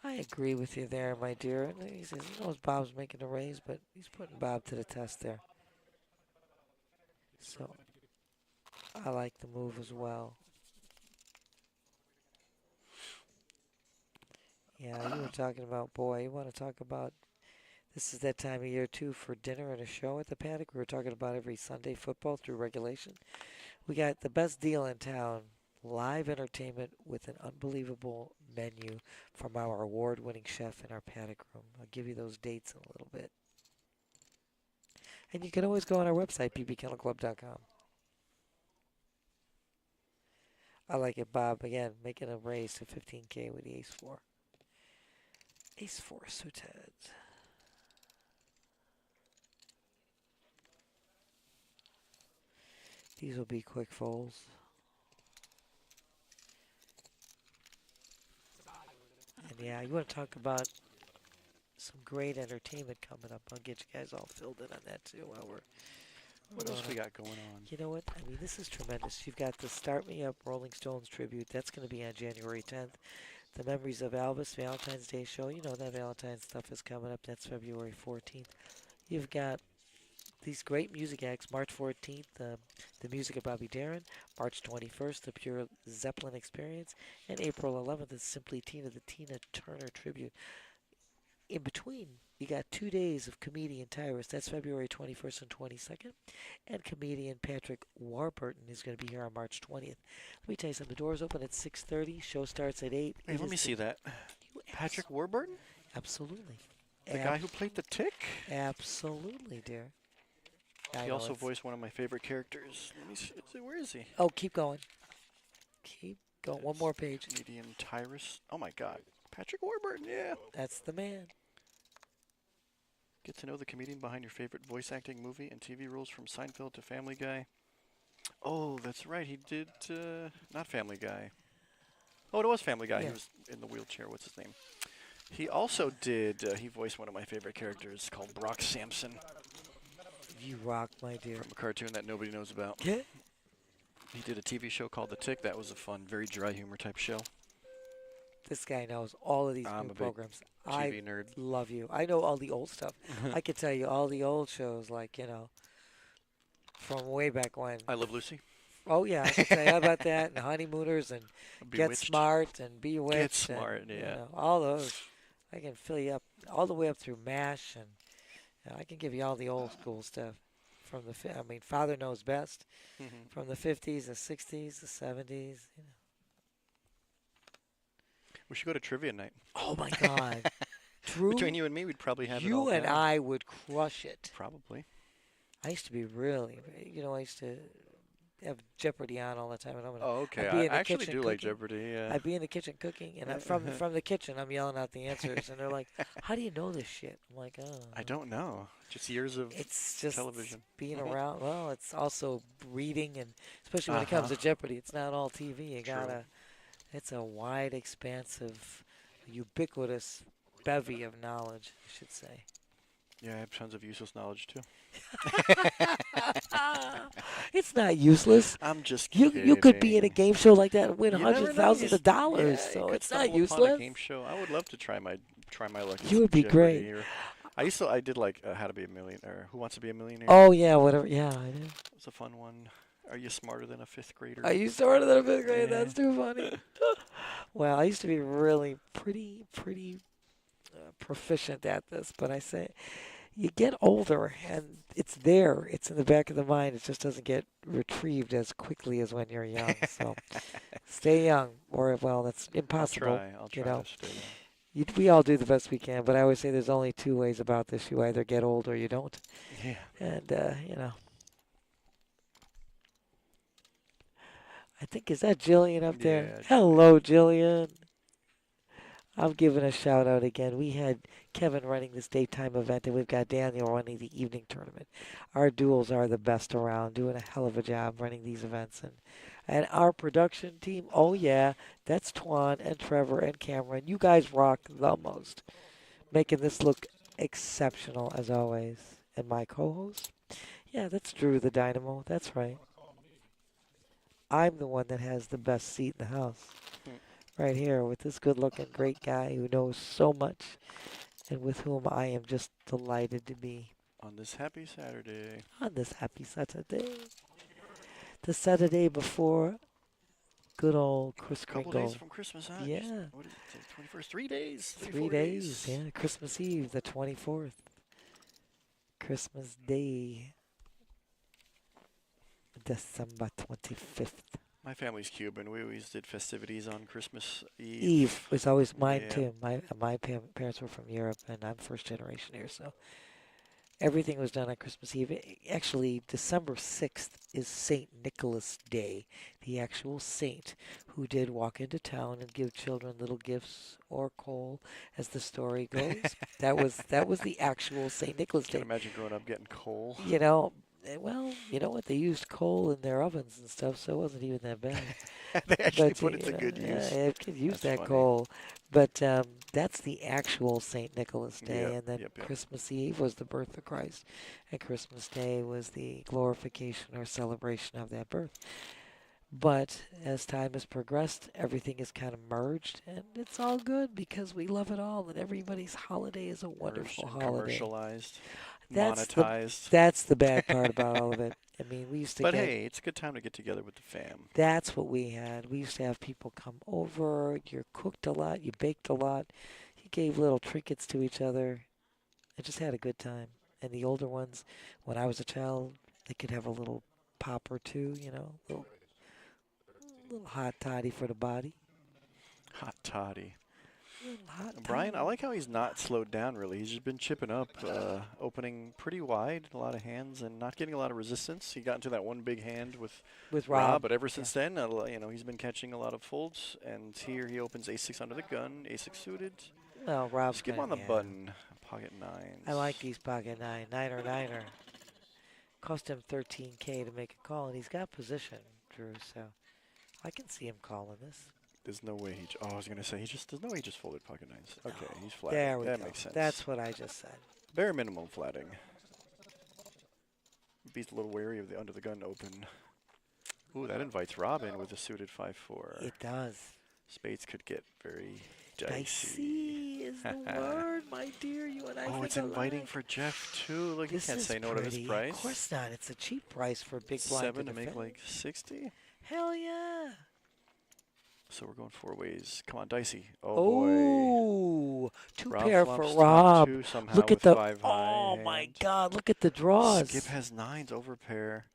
I agree with you there, my dear. And he says he knows Bob's making a raise, but he's putting Bob to the test there. So, I like the move as well. Yeah, you were talking about, boy, you want to talk about, this is that time of year, too, for dinner and a show at the paddock. We were talking about every Sunday football through regulation. We got the best deal in town, live entertainment with an unbelievable menu from our award-winning chef in our paddock room. I'll give you those dates in a little bit. And you can always go on our website, pbkennelclub.com. I like it, Bob. Again, making a raise to 15K with the ace-4. Ace-4 suited. These will be quick folds. And yeah, you want to talk about some great entertainment coming up. I'll get you guys all filled in on that too while we're... What else we got going on? You know what? I mean, this is tremendous. You've got the Start Me Up Rolling Stones tribute. That's going to be on January 10th. The Memories of Elvis Valentine's Day show. You know that Valentine's stuff is coming up. That's February 14th. You've got these great music acts. March 14th, the music of Bobby Darin. March 21st, the Pure Zeppelin Experience. And April 11th is Simply Tina, the Tina Turner tribute. In between, you got 2 days of comedian Tyrus. That's February 21st and 22nd. And comedian Patrick Warburton is going to be here on March 20th. Let me tell you something. The doors open at 6:30. Show starts at 8. Hey, let me see that. Patrick Warburton? Absolutely. The guy who played the Tick? Absolutely, dear. He also voiced one of my favorite characters. Let me see. Where is he? Oh, keep going. Keep going. One more page. Comedian Tyrus. Oh, my God. Patrick Warburton, yeah. That's the man. Get to know the comedian behind your favorite voice acting movie and TV roles from Seinfeld to Family Guy. Oh, that's right. He did, not Family Guy. Oh, it was Family Guy. Yeah. He was in the wheelchair. What's his name? He also did, he voiced one of my favorite characters called Brock Sampson. You rock, my dear. From a cartoon that nobody knows about. Yeah. He did a TV show called The Tick. That was a fun, very dry humor type show. This guy knows all of these I'm new a big programs. TV nerd. Love you. I know all the old stuff. I could tell you all the old shows, like, you know, from way back when. I Love Lucy. Oh, yeah. I can tell you about that. And Honeymooners and Get Bewitched. Smart and Bewitched. Get Smart, and, yeah. You know, all those. I can fill you up all the way up through MASH. And I can give you all the old school stuff. From the, I mean, Father Knows Best. From the 50s, the 60s, the 70s, you know. We should go to trivia night. Oh, my God. True. Between you and me, we'd probably have it You all and down. I would crush it. Probably. I used to be really, you know, I used to have Jeopardy on all the time, and Oh, okay. I'd I be in the actually kitchen do like cooking. Jeopardy. Yeah. I'd be in the kitchen cooking, and from the kitchen, I'm yelling out the answers, and they're like, "How do you know this shit?" I'm like, I "Oh, don't know. Just years of it's just television. being around." Well, it's also reading, and especially when it Uh-huh. comes to Jeopardy, it's not all TV. You True. gotta. It's a wide, expansive, ubiquitous bevy of knowledge, I should say. Yeah, I have tons of useless knowledge too. It's not useless. I'm just You could be in a kidding. game show like that and win You hundreds never of know. thousands of dollars, Yeah, you so could it's not stumble upon a useless. game show. I would love to try my luck at You some would be great. Jeopardy. Or I did like How to Be a Millionaire. Who Wants to Be a Millionaire? Oh yeah, whatever. Yeah, I know. It's a fun one. Are you smarter than a fifth grader? Are you smarter than a fifth grade? Yeah. That's too funny. Well, I used to be really pretty proficient at this, but I say you get older and it's there. It's in the back of the mind. It just doesn't get retrieved as quickly as when you're young. So stay young, or well, that's impossible. I'll You try know, to stay young. we all do the best we can, but I always say there's only two ways about this. You either get old or you don't. Yeah. And you know, I think is that Jillian up there? Yeah, Hello, Jillian. I'm giving a shout out again. We had Kevin running this daytime event, and we've got Daniel running the evening tournament. Our duels are the best around, doing a hell of a job running these events. And our production team, oh yeah, that's Twan and Trevor and Cameron. You guys rock the most, making this look exceptional as always. And my co-host, yeah, that's Drew the Dynamo. That's right. I'm the one that has the best seat in the house. Right here with this good looking great guy who knows so much and with whom I am just delighted to be On this happy Saturday. on this happy Saturday. The Saturday before good old Kris Couple Kringle. days from Christmas, huh? Yeah. What is it? 21st? 3 days. 3 4 days, yeah. Christmas Eve, the 24th. Christmas Day, December 25th. My family's Cuban. We always did festivities on Christmas Eve. Eve was always mine Yeah. too. My parents were from Europe, and I'm first generation here, so everything was done on Christmas Eve. Actually, December 6th is St. Nicholas Day, the actual saint who did walk into town and give children little gifts or coal, as the story goes. That was the actual St. Nicholas Day. Can't imagine growing up getting coal. You know, well, you know what? They used coal in their ovens and stuff, so it wasn't even that bad. They actually But put it to good yeah, use. it could use That's that funny. coal. But that's the actual St. Nicholas Day, Yep, and then yep. Christmas Eve was the birth of Christ, and Christmas Day was the glorification or celebration of that birth. But as time has progressed, everything is kind of merged, and it's all good because we love it all, and everybody's holiday is a wonderful Merged and holiday. commercialized, That's monetized. that's the bad part about all of it. I mean, we used to But get. hey, it's a good time to get together with the fam. That's what we had. We used to have people come over. You cooked a lot. You baked a lot. You gave little trinkets to each other. I just had a good time. And the older ones, when I was a child, they could have a little pop or two, you know, little hot toddy for the body. Hot toddy. Little hot Brian, I toddy. like how he's not slowed down really. He's just been chipping up, opening pretty wide, a lot of hands, and not getting a lot of resistance. He got into that one big hand with With Rob, Rob. but ever since then, he's been catching a lot of folds. And here he opens ace-6 under the gun, ace-6 suited. Well, Rob's Skip gonna- on the yeah. button, pocket nines. I like these pocket niner. Cost him 13K to make a call, and he's got position, Drew, so I can see him calling this. There's no way I was gonna say there's no way he just folded pocket nines. Okay, No. he's flatting. There we That go. makes sense. That's what I just said. Bare minimum flatting. He's a little wary of the under the gun open. Ooh, that invites Rob in with a suited 5-4. It does. Spades could get very dicey. Dicey is the word, my dear. You and I Oh, think it's inviting alike. for Jeff too. Look, This you can't is say no to this pretty. price. Of course not. It's a cheap price for a big blind 7 to make defend. like 60. Hell yeah. So we're going 4 ways. Come on, dicey. Oh boy. Oh, two Rob pair flops for top Rob. 2 somehow Look at with the. 5 high Oh my hand. God! Look at the draws. Skip has 9s over pair.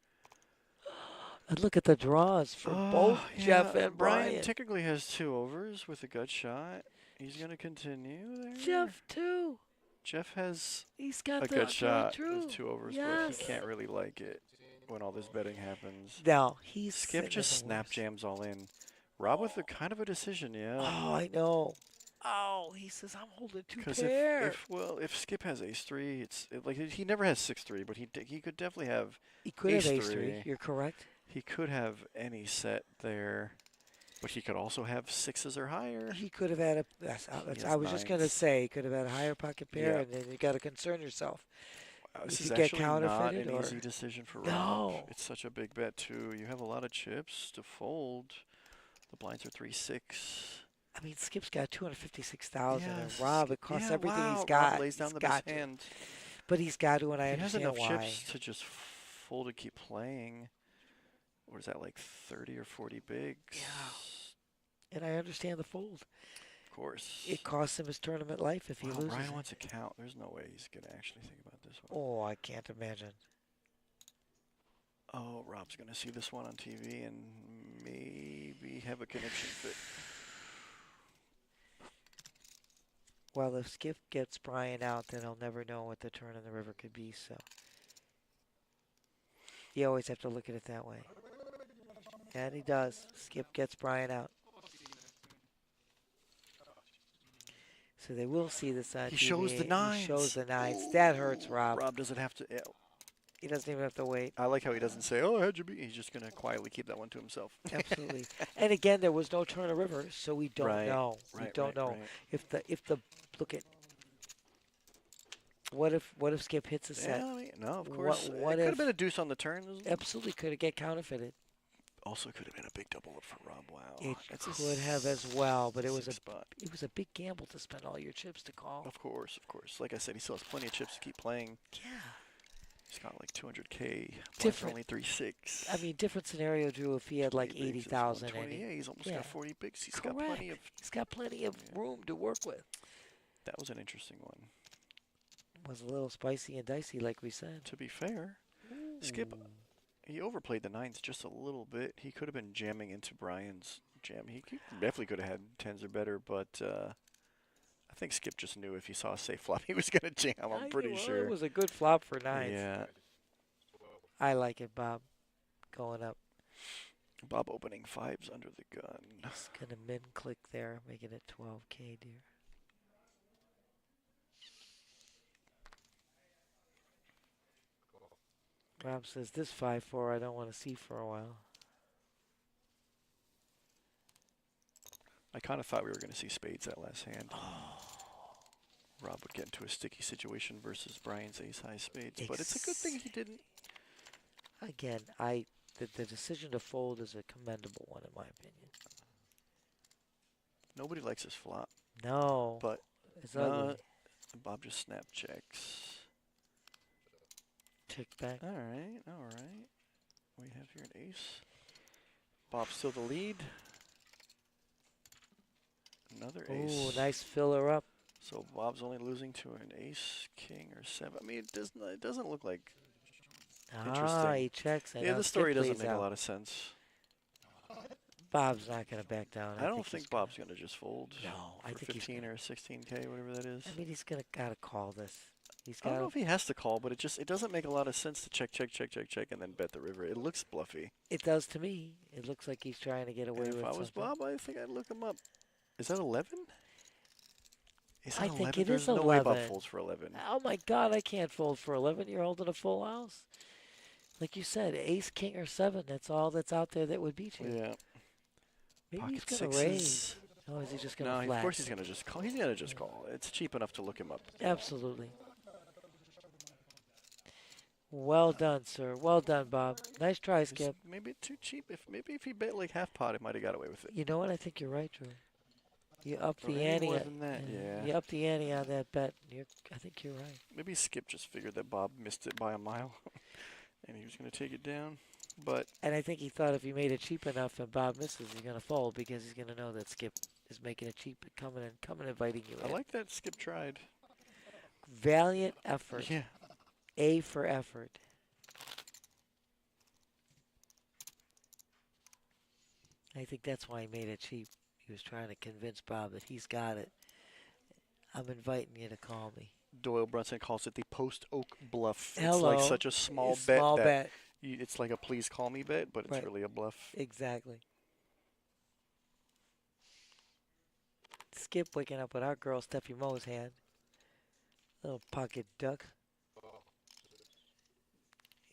And look at the draws for both Jeff and Brian. technically has 2 overs with a gut shot. He's going to continue there. Jeff too. Jeff has He's got a the good shot True. with 2 overs, Yes. but he can't really like it. when all this betting happens. No, he's Skip sitting just in the snap worst. jams all in. Rob with a kind of a decision, yeah. Oh, I know. Oh, he says I'm holding two Because pair. if Skip has ace three, like he never has 6-3, but he could definitely have He could have ace ace three. three. You're correct. He could have any set there, but he could also have sixes or higher. He could have had a. He I has was just gonna nines. say he could have had a higher pocket pair, Yeah. and then you got to concern yourself. This You is could get actually not counterfeited an or easy decision for Rob. no. It's such a big bet too. You have a lot of chips to fold. The blinds are 3-6. I mean, Skip's got 256,000, and Yes. Rob, it costs Yeah, everything wow. he's got. Rob lays down He's the got best to. hand. But he's got to, and I He has understand enough why. chips to just fold and keep playing. What is that, like 30 or 40 bigs? Yeah. And I understand the fold. Of course. It costs him his tournament life if he loses. Ryan it. wants a count. There's no way he's going to actually think about this one. Oh, I can't imagine. Oh, Rob's going to see this one on TV and maybe have a connection fit. Well, if Skip gets Brian out, then he'll never know what the turn in the river could be, so. You always have to look at it that way. And he does. Skip gets Brian out. So they will see this on TV. He shows the nines. He shows the nines. That hurts, Rob. Rob doesn't have to. He doesn't even have to wait. I like how he doesn't say, "Oh, how'd you be?" He's just gonna quietly keep that one to himself. Absolutely. And again, there was no turn of river, so we don't Right, know. We right, don't right, know right. if the look at. What if Skip hits a set? Yeah, I mean, no, of course. What it could have if- been a deuce on the turn. Absolutely could have get counterfeited. Also could have been a big double up for Rob. Wow. It That's a could have as well, but it was a spot. big gamble to spend all your chips to call. Of course, of course. Like I said, he still has plenty of chips to keep playing. Yeah. He's got like 200K. Different. Only 3-6. I mean, different scenario, Drew. If he had like 20 bigs is 80,000 and 120. Yeah, he's almost yeah. got 40 bigs. He's correct. got plenty of. He's got plenty of Yeah. room to work with. That was an interesting one. Was a little spicy and dicey, like we said. To be fair, Skip, he overplayed the nines just a little bit. He could have been jamming into Brian's jam. He definitely could have had tens or better, but I think Skip just knew if he saw a safe flop, he was going to jam. I'm pretty sure. It was a good flop for nines. Yeah. I like it, Bob. Going up. Bob opening fives under the gun. He's going to min click there, making it 12K, dear. Rob says, this 5-4 I don't want to see for a while. I kind of thought we were going to see spades that last hand. Rob would get into a sticky situation versus Brian's ace-high spades, but it's a good thing he didn't. Again, the decision to fold is a commendable one, in my opinion. Nobody likes his flop, No. but It's ugly. Bob just snap checks. Check back. All right, all right. We have here an ace. Bob's still the lead. Another ace. Ooh, nice filler up. So Bob's only losing to an ace, king, or seven. I mean, it doesn't look like. Ah, Interesting. he checks. And Yeah, now the story Skip doesn't lays make out. a lot of sense. Bob's not going to back down. I don't he's think Bob's going to just fold. No, I for think he's 15 or 16K, whatever that is. I mean, he's got to call this. He's I don't know got. if he has to call, but it doesn't make a lot of sense to check, and then bet the river. It looks bluffy. It does to me. It looks like he's trying to get away And with if I was something. Bob, I think I'd look him up. Is that 11? Is that I 11? think it There's is no way Bob 11. folds for 11. Oh my God, I can't fold for 11. You're holding a full house. Like you said, ace, king, or 7. That's all that's out there that would beat you. Yeah. Maybe Pocket he's going to sixes. raise. Oh, is he just going to No, flat? of course he's going to just call. He's going to just call. It's cheap enough to look him up. Absolutely. Well done, sir. Well done, Bob. Nice try, It's Skip. maybe too cheap. Maybe if he bet like half pot, he might have got away with it. You know what? I think you're right, Drew. You upped Or the any ante. more than that, yeah. You upped the ante on that bet. I think you're right. Maybe Skip just figured that Bob missed it by a mile, and he was going to take it down. But And I think he thought if he made it cheap enough and Bob misses, he's going to fold because he's going to know that Skip is making it cheap and coming inviting you I in. like that Skip tried. Valiant effort. Yeah. A for effort. I think that's why he made it cheap. He was trying to convince Bob that he's got it. I'm inviting you to call me. Doyle Brunson calls it the post oak bluff. Hello. It's like such a small Small bet. bet. it's like a please call me bet, but it's Right. really a bluff. Exactly. Skip waking up with our girl Steffi Mo's hand. Little pocket duck.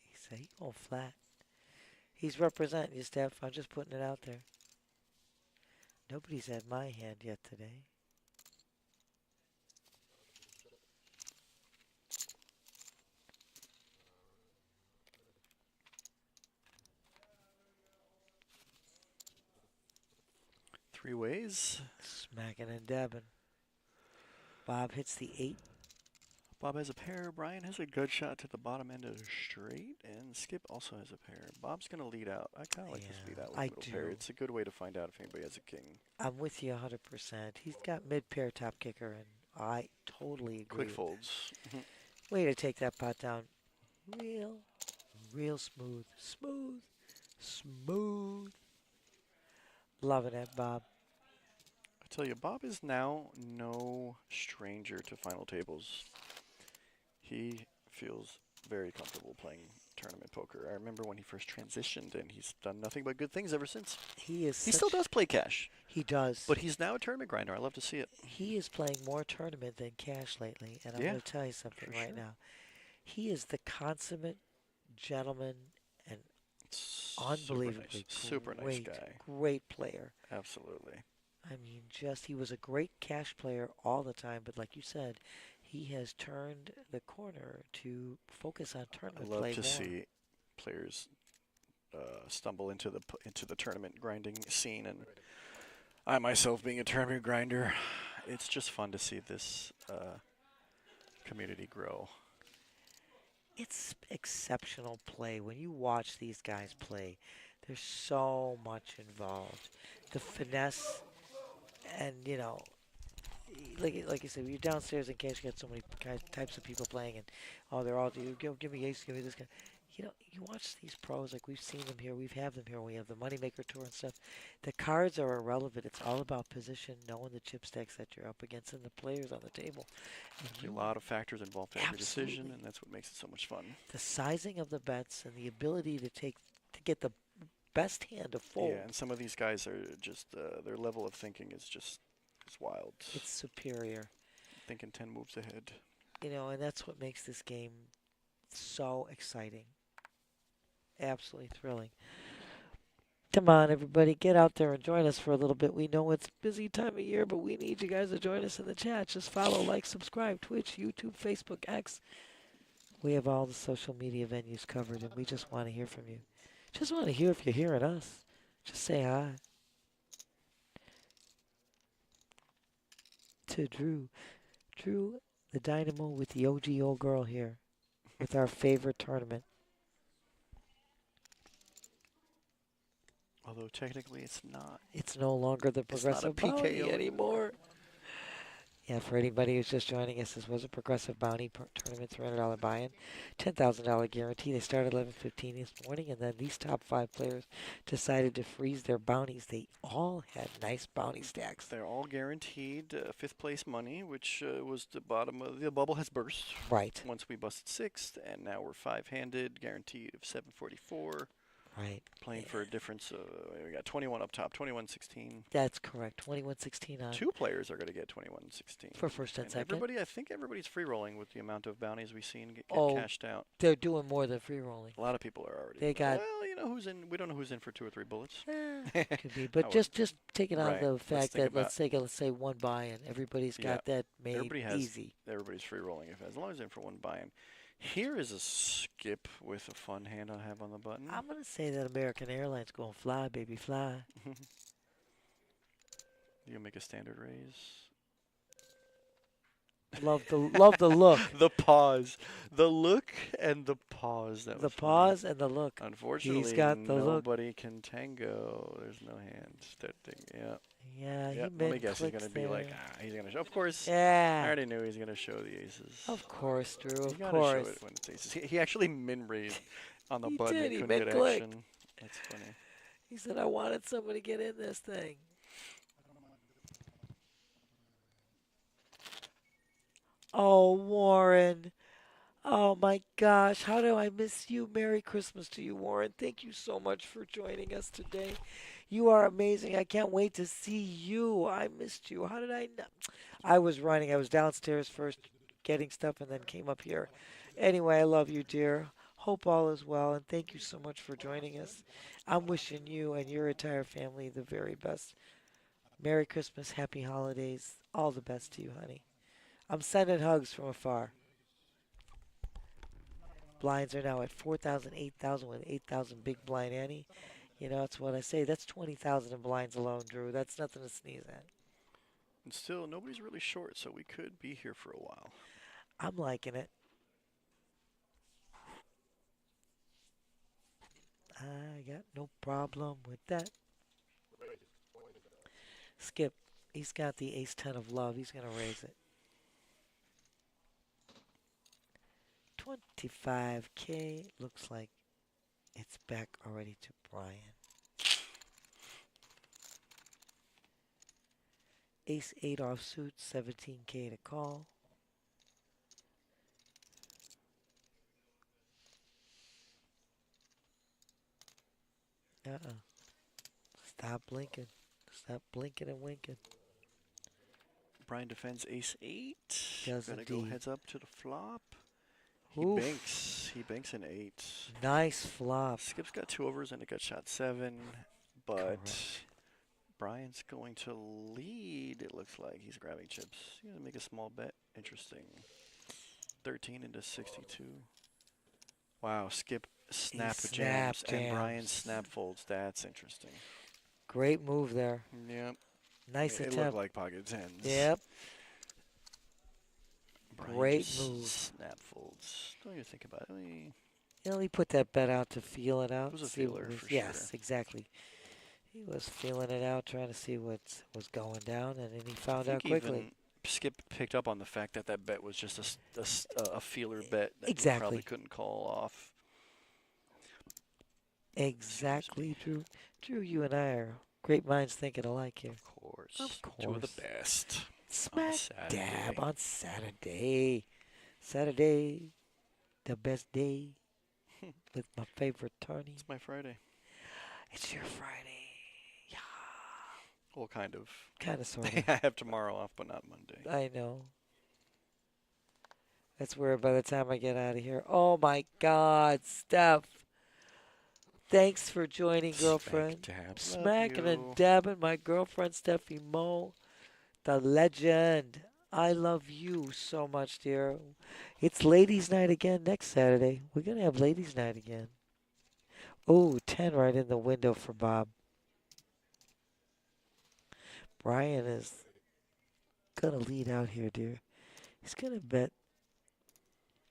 He said he going flat. He's representing you, Steph. I'm just putting it out there. Nobody's had my hand yet today. Three ways. Smacking and dabbing. Bob hits the 8. Bob has a pair. Brian has a good shot to the bottom end of the straight, and Skip also has a pair. Bob's going to lead out. I kind of like this lead out with I middle pair. do. It's a good way to find out if anybody has a king. I'm with you 100%. He's got mid-pair top kicker, and I totally agree. Quick with folds. Way to take that pot down. Real smooth. Smooth. Loving it, Bob. I tell you, Bob is now no stranger to final tables. He feels very comfortable playing tournament poker. I remember when he first transitioned, and he's done nothing but good things ever since. He still does play cash. He does. But he's now a tournament grinder. I love to see it. He is playing more tournament than cash lately, and I'm Yeah, going to tell you something for right sure. now. He is the consummate gentleman and unbelievably Super nice guy. great player. Absolutely. I mean, he was a great cash player all the time, but like you said, he has turned the corner to focus on I tournament love play to more. see players stumble into the tournament grinding scene, and I myself being a tournament grinder, it's just fun to see this community grow. It's exceptional play. When you watch these guys play, there's so much involved. The finesse, and like you said, when you're downstairs in cash, you got so many types of people playing, and they're all give me ace, give me this guy. You watch these pros, like we've seen them here, we've had them here. We have the Moneymaker Tour and stuff. The cards are irrelevant. It's all about position, knowing the chip stacks that you're up against, and the players on the table. And There's a lot of factors involved in every decision, Absolutely. and that's what makes it so much fun. The sizing of the bets and the ability to get the best hand to fold. Yeah, and some of these guys are just their level of thinking is wild. It's superior. Thinking 10 moves ahead. And that's what makes this game so exciting. Absolutely thrilling. Come on, everybody, get out there and join us for a little bit. We know it's a busy time of year, but we need you guys to join us in the chat. Just follow, like, subscribe, Twitch, YouTube, Facebook, X. We have all the social media venues covered, and we just want to hear from you. Just want to hear if you're hearing us. Just say hi. To Drew. Drew, the Dynamo with the OG old girl here with our favorite tournament. Although technically it's not. It's no longer the Progressive Bounty PKO anymore. Yeah, for anybody who's just joining us, this was a Progressive Bounty tournament, $300 buy-in, $10,000 guarantee. They started 11:15 this morning, and then these top 5 players decided to freeze their bounties. They all had nice bounty stacks. They're all guaranteed 5th place money, which was the bottom of the bubble has burst. Right. Once we busted 6th, and now we're 5-handed, guaranteed of 744. Right. Playing for a difference. We got 21 up top, 21-16. That's correct. 21-16 on. 2 players are going to get 21-16. For first and second. I think everybody's free rolling with the amount of bounties we've seen get Oh, cashed out. They're doing more than free rolling. A lot of people are already. They got. Well, who's in. We don't know who's in for 2 or 3 bullets. Could be, but just take it out Right. of the fact think that let's say one buy-in. Everybody's got that made easy. Everybody's free rolling as long as they're in for 1 buy-in. Here is a skip with a fun hand I have on the button. I'm gonna say that American Airlines going fly, baby, fly. You make a standard raise. Love the look. The pause, the look, and the pause. That The was pause funny. and the look. Unfortunately, He's got the look. nobody can tango. There's no hand. That thing, yeah. Yeah, Yep. he Let me made guess. He's clicks gonna be like, there. he's gonna show. Of course. I Yeah. already knew he's gonna show the aces. Of course, Drew. You Of gotta course. show it when it's aces. He actually min raised on the He button. did, He he couldn't get min-clicked. action. That's funny. He said, "I wanted someone to get in this thing." Oh, Warren. Oh my gosh, how do I miss you? Merry Christmas to you, Warren. Thank you so much for joining us today. You are amazing. I can't wait to see you. I missed you. How did I know? I was running. I was downstairs first getting stuff and then came up here. Anyway, I love you, dear. Hope all is well, and thank you so much for joining us. I'm wishing you and your entire family the very best. Merry Christmas, happy holidays. All the best to you, honey. I'm sending hugs from afar. Blinds are now at 4,000, 8,000 with 8,000 big blind Annie. You know, that's what I say. That's 20,000 in blinds alone, Drew. That's nothing to sneeze at. And still, nobody's really short, so we could be here for a while. I'm liking it. I got no problem with that. Skip, he's got the ace 10 of love. He's going to raise it. 25K. Looks like it's back already to Brian. Ace 8 offsuit, 17K to call. Uh-uh. Stop blinking. Stop blinking and winking. Brian defends ace 8. Does Gonna go indeed. heads up to the flop. He Oof. banks. He banks an 8. Nice flop. Skip's got 2 overs and it got shot 7. But Correct. Brian's going to lead. It looks like he's grabbing chips. He's gonna make a small bet. Interesting. 13 into 62. Wow, Skip snap jams and Brian snap folds. That's interesting. Great move there. Yep. Nice It looked attempt. like pocket tens. Yep. Brian Great just move. snap folds. Don't even think about it. You know, he put that bet out to feel it out. It was a see what feeler for yes, sure. exactly. He was feeling it out, trying to see what was going down, and then he I found think out quickly. even Skip picked up on the fact that that bet was just a feeler bet that he Exactly. probably couldn't call off. Exactly, Drew. Drew, you and I are great minds thinking alike here. Of course. Of Two of the course. best. Smack Saturday. dab on Saturday. Saturday, the best day with my favorite tourney. It's my Friday. It's your Friday. Yeah. Well, kind of. Kind of, sort of. I have tomorrow off, but not Monday. I know. That's where by the time I get out of here. Oh my God, Steph. Thanks for joining, girlfriend. Smacking and dabbing my girlfriend, Steffi Mo, the legend. I love you so much, dear. It's ladies' night again next Saturday. We're going to have ladies' night again. Oh, 10 right in the window for Bob. Brian is going to lead out here, dear. He's going to bet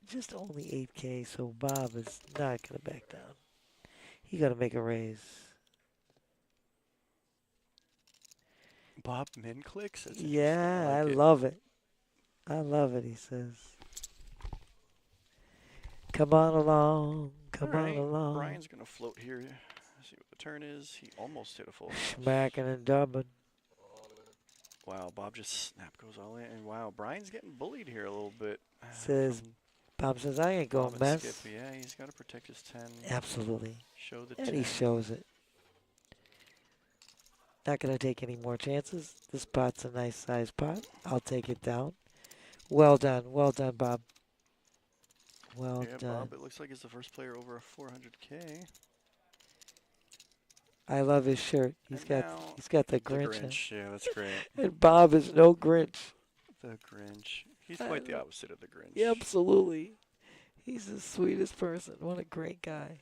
just only 8K, so Bob is not going to back down. He got to make a raise. Bob Min clicks? That's Yeah, I like love it. I love it, he says. Come on along. Come on along. Brian's going to float here. See what the turn is. He almost hit a full house. Smacking and dubbing. Wow, Bob just snap goes all in. And wow, Brian's getting bullied here a little bit. Says, Bob says, I ain't going Bob to mess. Skip. Yeah, he's got to protect his 10. Absolutely. Show the And 10. he shows it. Not going to take any more chances. This pot's a nice sized pot. I'll take it down. Well done. Well done, Bob. Well Yeah, done. Bob, it looks like he's the first player over 400K. I love his shirt. He's And got now the The Grinch. Grinch. Yeah, that's great. And Bob is no Grinch. The Grinch. He's quite the opposite of the Grinch. Yeah, absolutely. He's the sweetest person. What a great guy.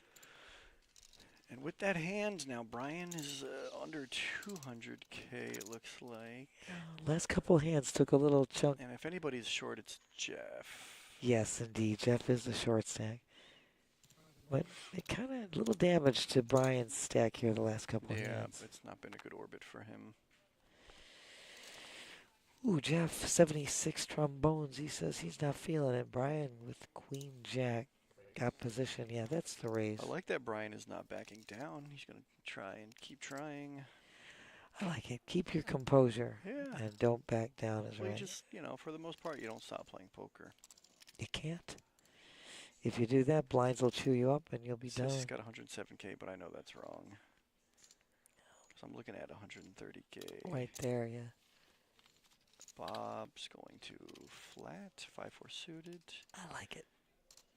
And with that hand, now Brian is under 200K, it looks like. Last couple hands took a little chunk. And if anybody's short, it's Jeff. Yes, indeed. Jeff is the short stack. But it kind of a little damage to Brian's stack here the last couple Yeah, hands. it's not been a good orbit for him. Ooh, Jeff, 76 trombones. He says he's not feeling it. Brian with Queen Jack got position. Yeah, that's the raise. I like that Brian is not backing down. He's going to try and keep trying. I like it. Keep your composure. Yeah. And don't back down is Well, right. just, for the most part, you don't stop playing poker. You can't. If you do that, blinds will chew you up and you'll be Says done. he's got 107K, but I know that's wrong. So I'm looking at 130K. Right there, yeah. Bob's going to flat, 5-4 suited. I like it.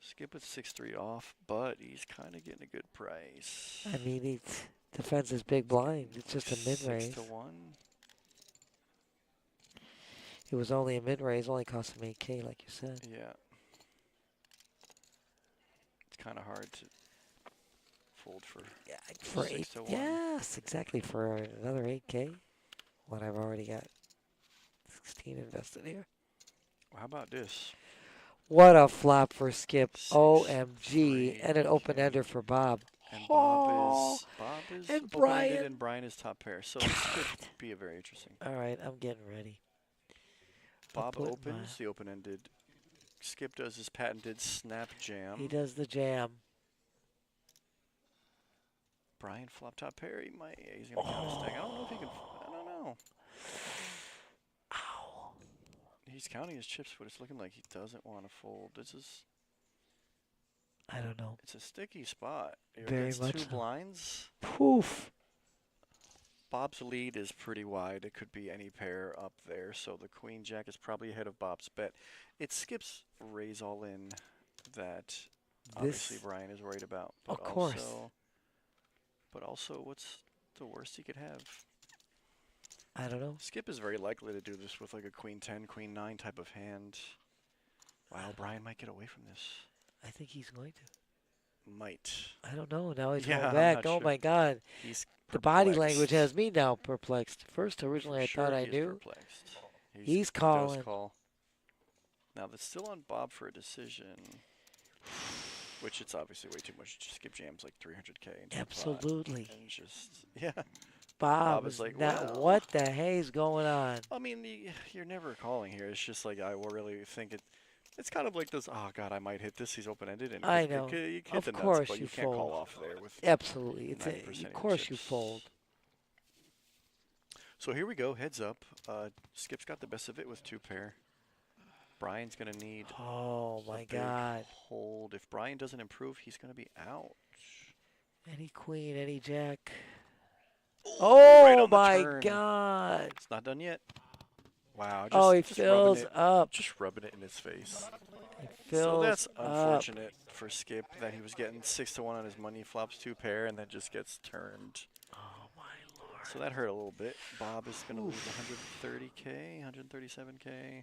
Skip with 6-3 off, but he's kind of getting a good price. I mean, he's defends his big blind. It's just a mid-raise. 6-1. It was only a mid-raise, only cost him 8K, like you said. Yeah. It's kind of hard to fold for. Yeah, for 8. 6-1. Yes, exactly, for another 8K. When I've already got 16 invested here. Well, how about this? What a flop for Skip. 6, OMG. 3, And an open-ender for Bob. And Oh, Bob is and open-ended Brian. and Brian is top pair. So this could be a very interesting. All right, I'm getting ready. Bob put opens the open-ended. Skip does his patented snap jam. He does the jam. Brian flop top pair. He's gonna count a stack. I don't know if he can. I don't know. Ow. He's counting his chips, but it's looking like he doesn't want to fold. This is. I don't know. It's a sticky spot. You're Very against much two so. blinds. Poof. Bob's lead is pretty wide. It could be any pair up there, so the queen jack is probably ahead of Bob's bet. It skips raise all in that obviously Brian is worried about. But Of course. But also, what's the worst he could have? I don't know. Skip is very likely to do this with like a queen 10, queen 9 type of hand. Wow, Brian might get away from this. I think he's going to. Might. I don't know. Now he's Yeah, going I'm back. not Oh, sure. my God. He's The body perplexed. language has me now perplexed. First, originally, I Sure thought I he is knew. perplexed. He's He does calling. call. Now that's still on Bob for a decision, which it's obviously way too much. Skip jams like 300K. into the pot Absolutely. And just yeah. Bob is is like, not. well. What the hell's going on? I mean, you're never calling here. It's just like I will really think it. It's kind of like this. Oh God, I might hit this. He's open ended, and I it know. could- you hit Of the nuts, course but you you can't call fold. off there with. Absolutely. It's 90% of of your course you chips. fold. So here we go. Heads up. Skip's got the best of it with two pair. Brian's gonna need Oh, a my big God. hold. If Brian doesn't improve, he's gonna be out. Any queen, any jack. Right Oh, on the my turn. God. It's not done yet. Wow. Just, Oh, he just fills rubbing it, up. Just rubbing it in his face. He So fills that's up. unfortunate for Skip that he was getting 6-1 on his money, flops two pair, and then just gets turned. Oh, my Lord. So that hurt a little bit. Bob is going to lose 130K, 137K.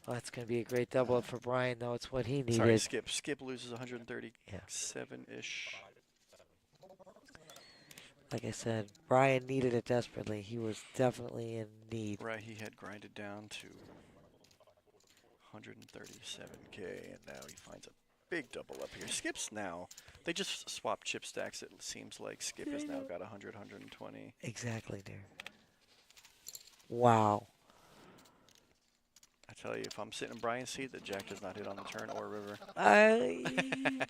Oh, that's going to be a great double up for Brian, though. It's what he needed. Sorry, Skip. Skip loses 137-ish. Like I said, Brian needed it desperately. He was definitely in need. Right, he had grinded down to 137K, and now he finds a big double up here. Skip's now, they just swapped chip stacks. It seems like Skip has now got 100, 120. Exactly, dear. Wow. I tell you, if I'm sitting in Brian's seat, the jack does not hit on the turn or river.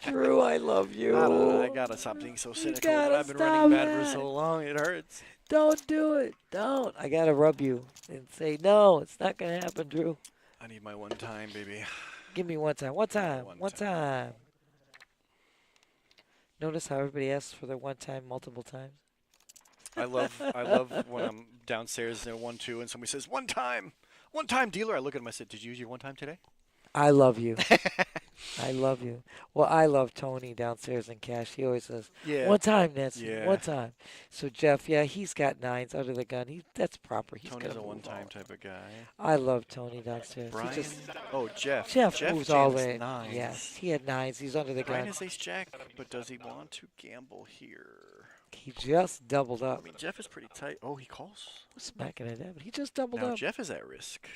Drew, I love you. I don't know, I gotta stop being so cynical, but gotta I've been running stop bad for it. so long, it hurts. Don't do it. Don't. I got to rub you and say, no, it's not going to happen, Drew. I need my one time, baby. Give me one time. One time. One One time. time. Notice how everybody asks for their one time multiple times? I love when I'm downstairs in a 1-2 and somebody says, one time dealer. I look at him, I said, did you use your one time today? I love you. I love you. Well, I love Tony downstairs in cash. He always says, Yeah. one time, Nancy. Yeah. One time. So, Jeff, yeah, he's got nines under the gun. That's proper. He's Tony's gonna a move one-time all. type of guy. I love Tony downstairs. Brian? He just, Jeff. Jeff moves all jams in. nines. Yes, he had nines. He's under the Brian gun. is ace-jack, but does he want to gamble here? He just doubled I up. mean, Jeff is pretty tight. Oh, he calls. Smacking it in. He just doubled Now up. Jeff is at risk.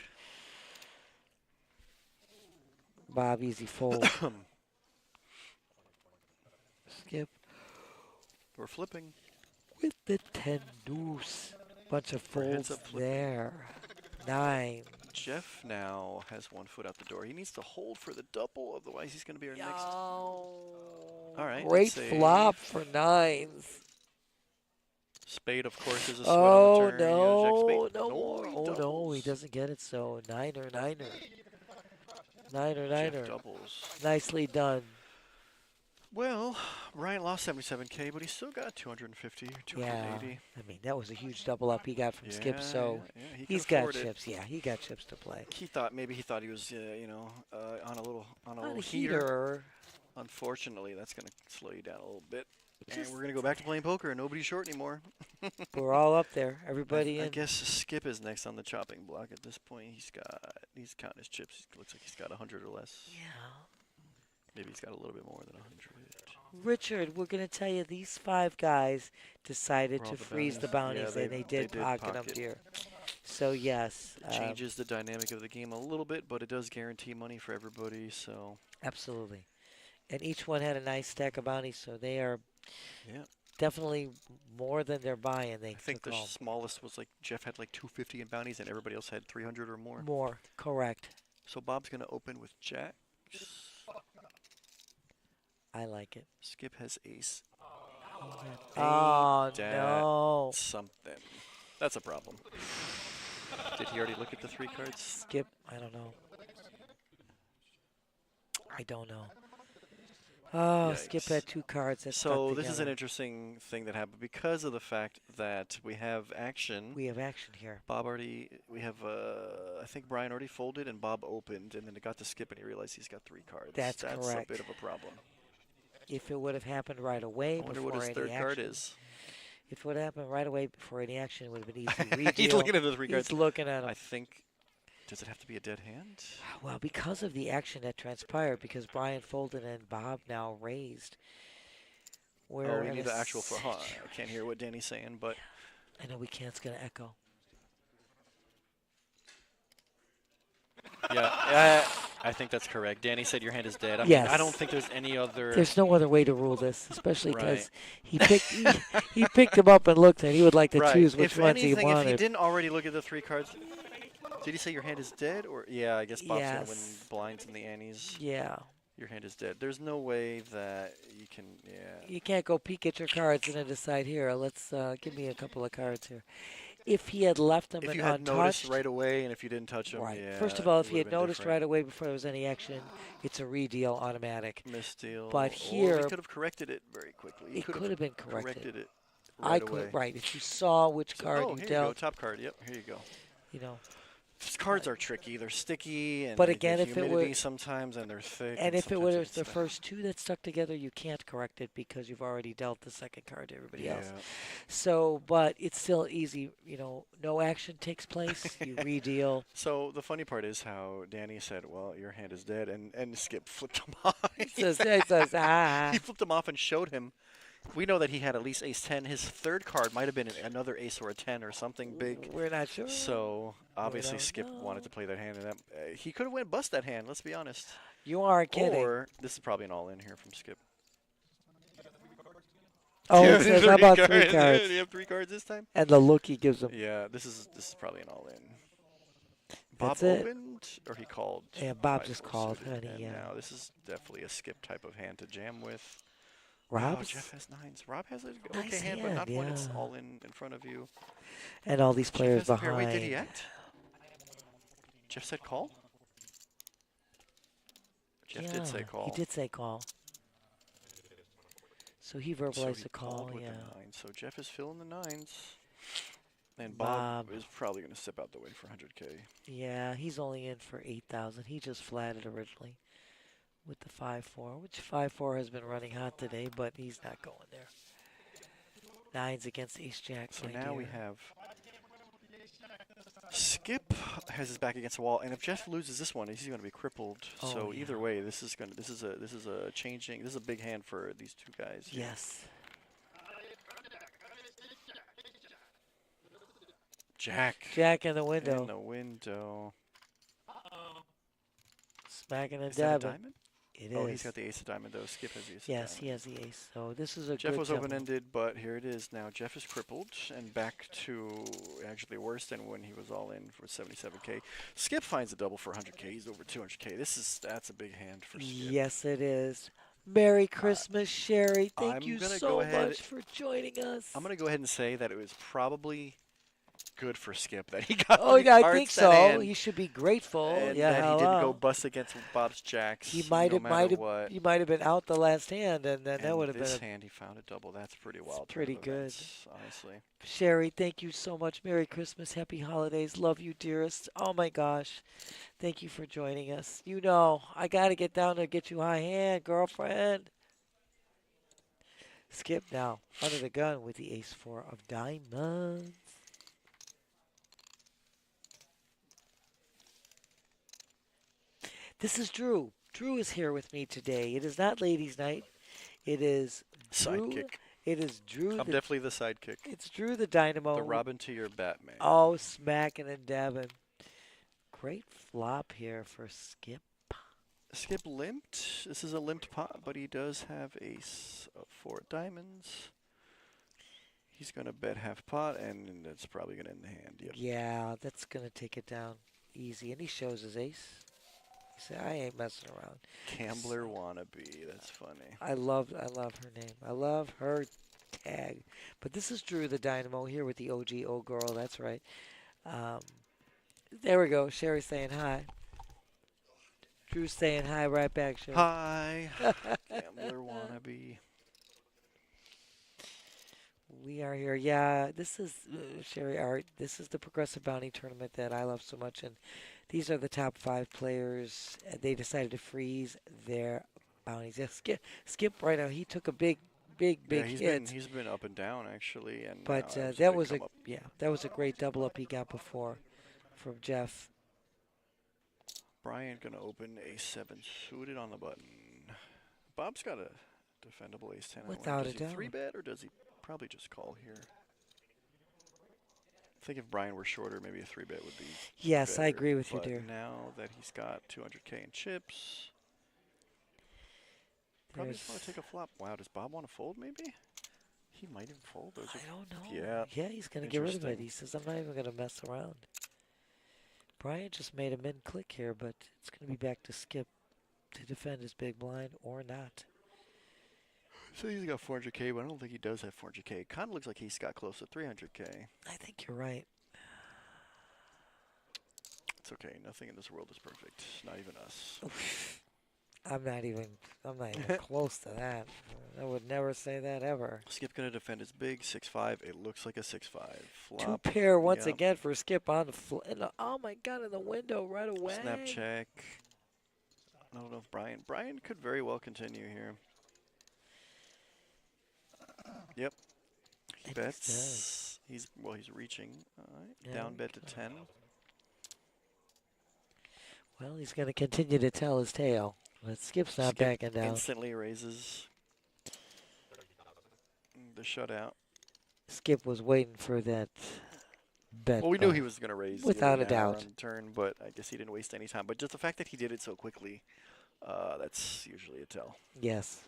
Bob, easy fold. Skip We're flipping. with the 10 deuce. Bunch of For heads folds up flipping. there. 9. Jeff now has 1 foot out the door. He needs to hold for the double, otherwise he's going to be our next. All right, Great let's see. flop for 9s. Spade, of course, is a sweat Oh, on the turn. You no. know, Jack spade. No more. he Oh, no. He doubles. doesn't get it, so niner. Niner, Jeff niner. doubles. Nicely done. Well, Ryan lost 77K, but he still got 250 or Yeah, 280. I mean, that was a huge double up he got from Skip, so yeah, he could he's got afford it. chips. Yeah, he got chips to play. He thought maybe he was on a little On a heater. heater. Unfortunately, that's gonna slow you down a little bit. And Just- we're gonna go back to playing poker, and nobody's short anymore. We're all up there. Everybody I in. guess Skip is next on the chopping block at this point. He's counting his chips. It looks like he's got 100 or less. Yeah. Maybe he's got a little bit more than 100. Richard, we're going to tell you these 5 guys decided For all to the freeze the bounties. bounties, Yeah, and they did pocket them, dear. So, yes. It changes the dynamic of the game a little bit, but it does guarantee money for everybody. So Absolutely. And each one had a nice stack of bounties, so they are yeah. definitely more than they're buying. They I think the took home. smallest was like Jeff had like 250 in bounties, and everybody else had 300 or more. More, correct. So Bob's gonna open with Jack. I like it. Skip has ace. Oh, Ain't that no. something. That's a problem. Did he already look at the 3 cards? Skip, I don't know. I don't know. Oh, Skip Yikes. had 2 cards that So stuck this is an together. interesting thing that happened because of the fact that we have action. We have action here. We have, I think Brian already folded and Bob opened, and then it got to Skip and he realized he's got 3 cards. That's correct. a bit of a problem. If it would have happened right away I wonder before what his any third action, card is. if it would have happened right away before any action, it would have been easy. Redeal. He's looking at the 3 cards. He's looking at them. I think, does it have to be a dead hand? Well, because of the action that transpired, because Brian folded and Bob now raised. We're We in need a the actual. I situ- can't hear what Danny's saying, but I know we can't. It's going to echo. yeah, I think that's correct. Danny said your hand is dead. I mean, Yes. I don't think there's any other. There's no other way to rule this, especially because Right. he picked him up and looked, and he would like to Right. choose which If ones anything, he if wanted. he didn't already look at the 3 cards, did he say your hand is dead? Or yeah, I guess Bob's gonna win Yes. blinds and the antes. Yeah. Your hand is dead. There's no way that you can. Yeah. You can't go peek at your cards and then decide, here, let's give me a couple of cards here. If he had left them If you and had noticed untouched, right away, and if you didn't touch them, right. yeah. First of all, if it he had would've been noticed different. right away before there was any action, it's a redeal automatic. Misdeal. But Or here- he could have corrected it very quickly. He It could have been corrected. corrected it I right could, away. right. If you saw which So- card oh, you here dealt, you go. Top card. Yep. Here you go. you know. These cards are tricky. They're sticky, and But the again, if it humidity were- sometimes, and they're thick. And if it sometimes was the it's- first 2 that stuck together, you can't correct it because you've already dealt the second card to everybody else. Yeah. So, but it's still easy. You know, no action takes place. You redeal. So the funny part is how Danny said, "Well, your hand is dead," and Skip flipped him off. It says, ah. He flipped him off and showed him. We know that he had at least ace 10. His third card might have been another ace or a 10 or something big. We're not sure. So obviously don't Skip know. wanted to play that hand, and that, he could have went bust that hand. Let's be honest. You aren't kidding. Or this is probably an all-in here from Skip. Oh, it says, how about 3 Did cards? he have 3 cards this time? And the look he gives him. Yeah, this is probably an all-in. Bob That's it. opened, or he called? Yeah, Bob 5-4 just called, suited, honey, and yeah. now this is definitely a Skip type of hand to jam with. Rob? Oh, Jeff has 9s. Rob has an okay Nice hand, but not hand, when it's yeah. all in front of you. And all these players Jeff has a pair. behind. Wait, did he act? Jeff said call? Jeff did say call. He did say call. So he So verbalized he a call, called with yeah. the 9s. So Jeff is filling the 9s. And Bob is probably going to step out the way for 100K. Yeah, he's only in for 8,000. He just flatted originally with the 5-4, which 5-4 has been running hot today, but he's not going there. 9s against Ace-Jack. So my now we dear. have Skip has his back against the wall, and if Jeff loses this one, he's going to be crippled. Oh, So yeah. either way, this is a big hand for these 2 guys. here. Yes. Jack. Jack in the window. In the window. Smacking and Is that a dabbing. diamond? It is. Oh, he's got the ace of diamond though. Skip has the ace of Yes, diamond. he has the ace. So this is a Jeff good was tempo. open-ended, but here it is now. Jeff is crippled and back to actually worse than when he was all in for 77K. Skip finds a double for 100K. He's over 200K. That's a big hand for Skip. Yes, it is. Merry Christmas, Sherry. Thank I'm you gonna so go ahead- much for joining us. I'm going to go ahead and say that it was probably good for Skip that he got Oh, 3 yeah, I cards think that so. hand, He should be grateful. and Yeah, that he didn't go hello. bust against Bob's jacks He no matter what. he might have been out the last hand, and then that And would have this been hand, he found a double. That's pretty it's wild turn pretty of good. events, honestly. Sherry, thank you so much. Merry Christmas, Happy Holidays. Love you, dearest. Oh my gosh. Thank you for joining us. You know, I got to get down there and get you high hand, girlfriend. Skip now, under the gun with the ace 4 of diamonds. This is Drew. Drew is here with me today. It is not ladies' night. It is Drew. Sidekick. It is Drew. I'm definitely the sidekick. It's Drew the Dynamo. The Robin to your Batman. Oh, smacking and dabbing. Great flop here for Skip. Skip limped. This is a limped pot, but he does have ace of 4 diamonds. He's going to bet half pot, and it's probably going to end the hand. Yep. Yeah, that's going to take it down easy. And he shows his ace. He said, I ain't messing around. Gambler wannabe. That's funny. I love her name. I love her tag. But this is Drew the Dynamo here with the OG old girl. That's right. There we go. Sherry saying hi. Drew's saying hi right back, Sherry. Hi. Gambler wannabe. We are here. Yeah, this is Sherry Art. This is the Progressive Bounty Tournament that I love so much. And these are the top 5 players. They decided to freeze their bounties. Yeah, Skip right now. He took a big Yeah, hit. he's been up and down, actually. And But that was a great double up he got before from Jeff. Brian going to open a 7 suited on the button. Bob's got a defendable ace 10. Without a does he doubt. 3-bet, or does he probably just call here? I think if Brian were shorter, maybe a 3-bet would be Yes, I better. agree with you, But dear. now that he's got 200K in chips, probably just want to take a flop. Wow, does Bob want to fold maybe? He might even fold. Those I don't know. Yeah. Yeah, he's going to get rid of it. Interesting. He says, I'm not even going to mess around. Brian just made a min click here, but it's going to be back to Skip to defend his big blind or not. So he's got 400K, but I don't think he does have 400K. Kind of looks like he's got close to 300K. I think you're right. It's okay. Nothing in this world is perfect. Not even us. I'm not even close to that. I would never say that ever. Skip gonna defend his big 6-5. It looks like a 6-5 Two flop. pair once Yep. again for Skip on the oh my God, in the window right away. Snap check. I don't know if Brian could very well continue here. Yep. He It bets. does. He's reaching. All right. Yeah, Down bet to 10. Well, he's going to continue to tell his tale. But Skip's not Skip backing down. instantly raises the shutout. Skip was waiting for that bet. Well, we knew he was going to raise Without a an hour doubt. on the turn, but I guess he didn't waste any time. But just the fact that he did it so quickly, that's usually a tell. Yes.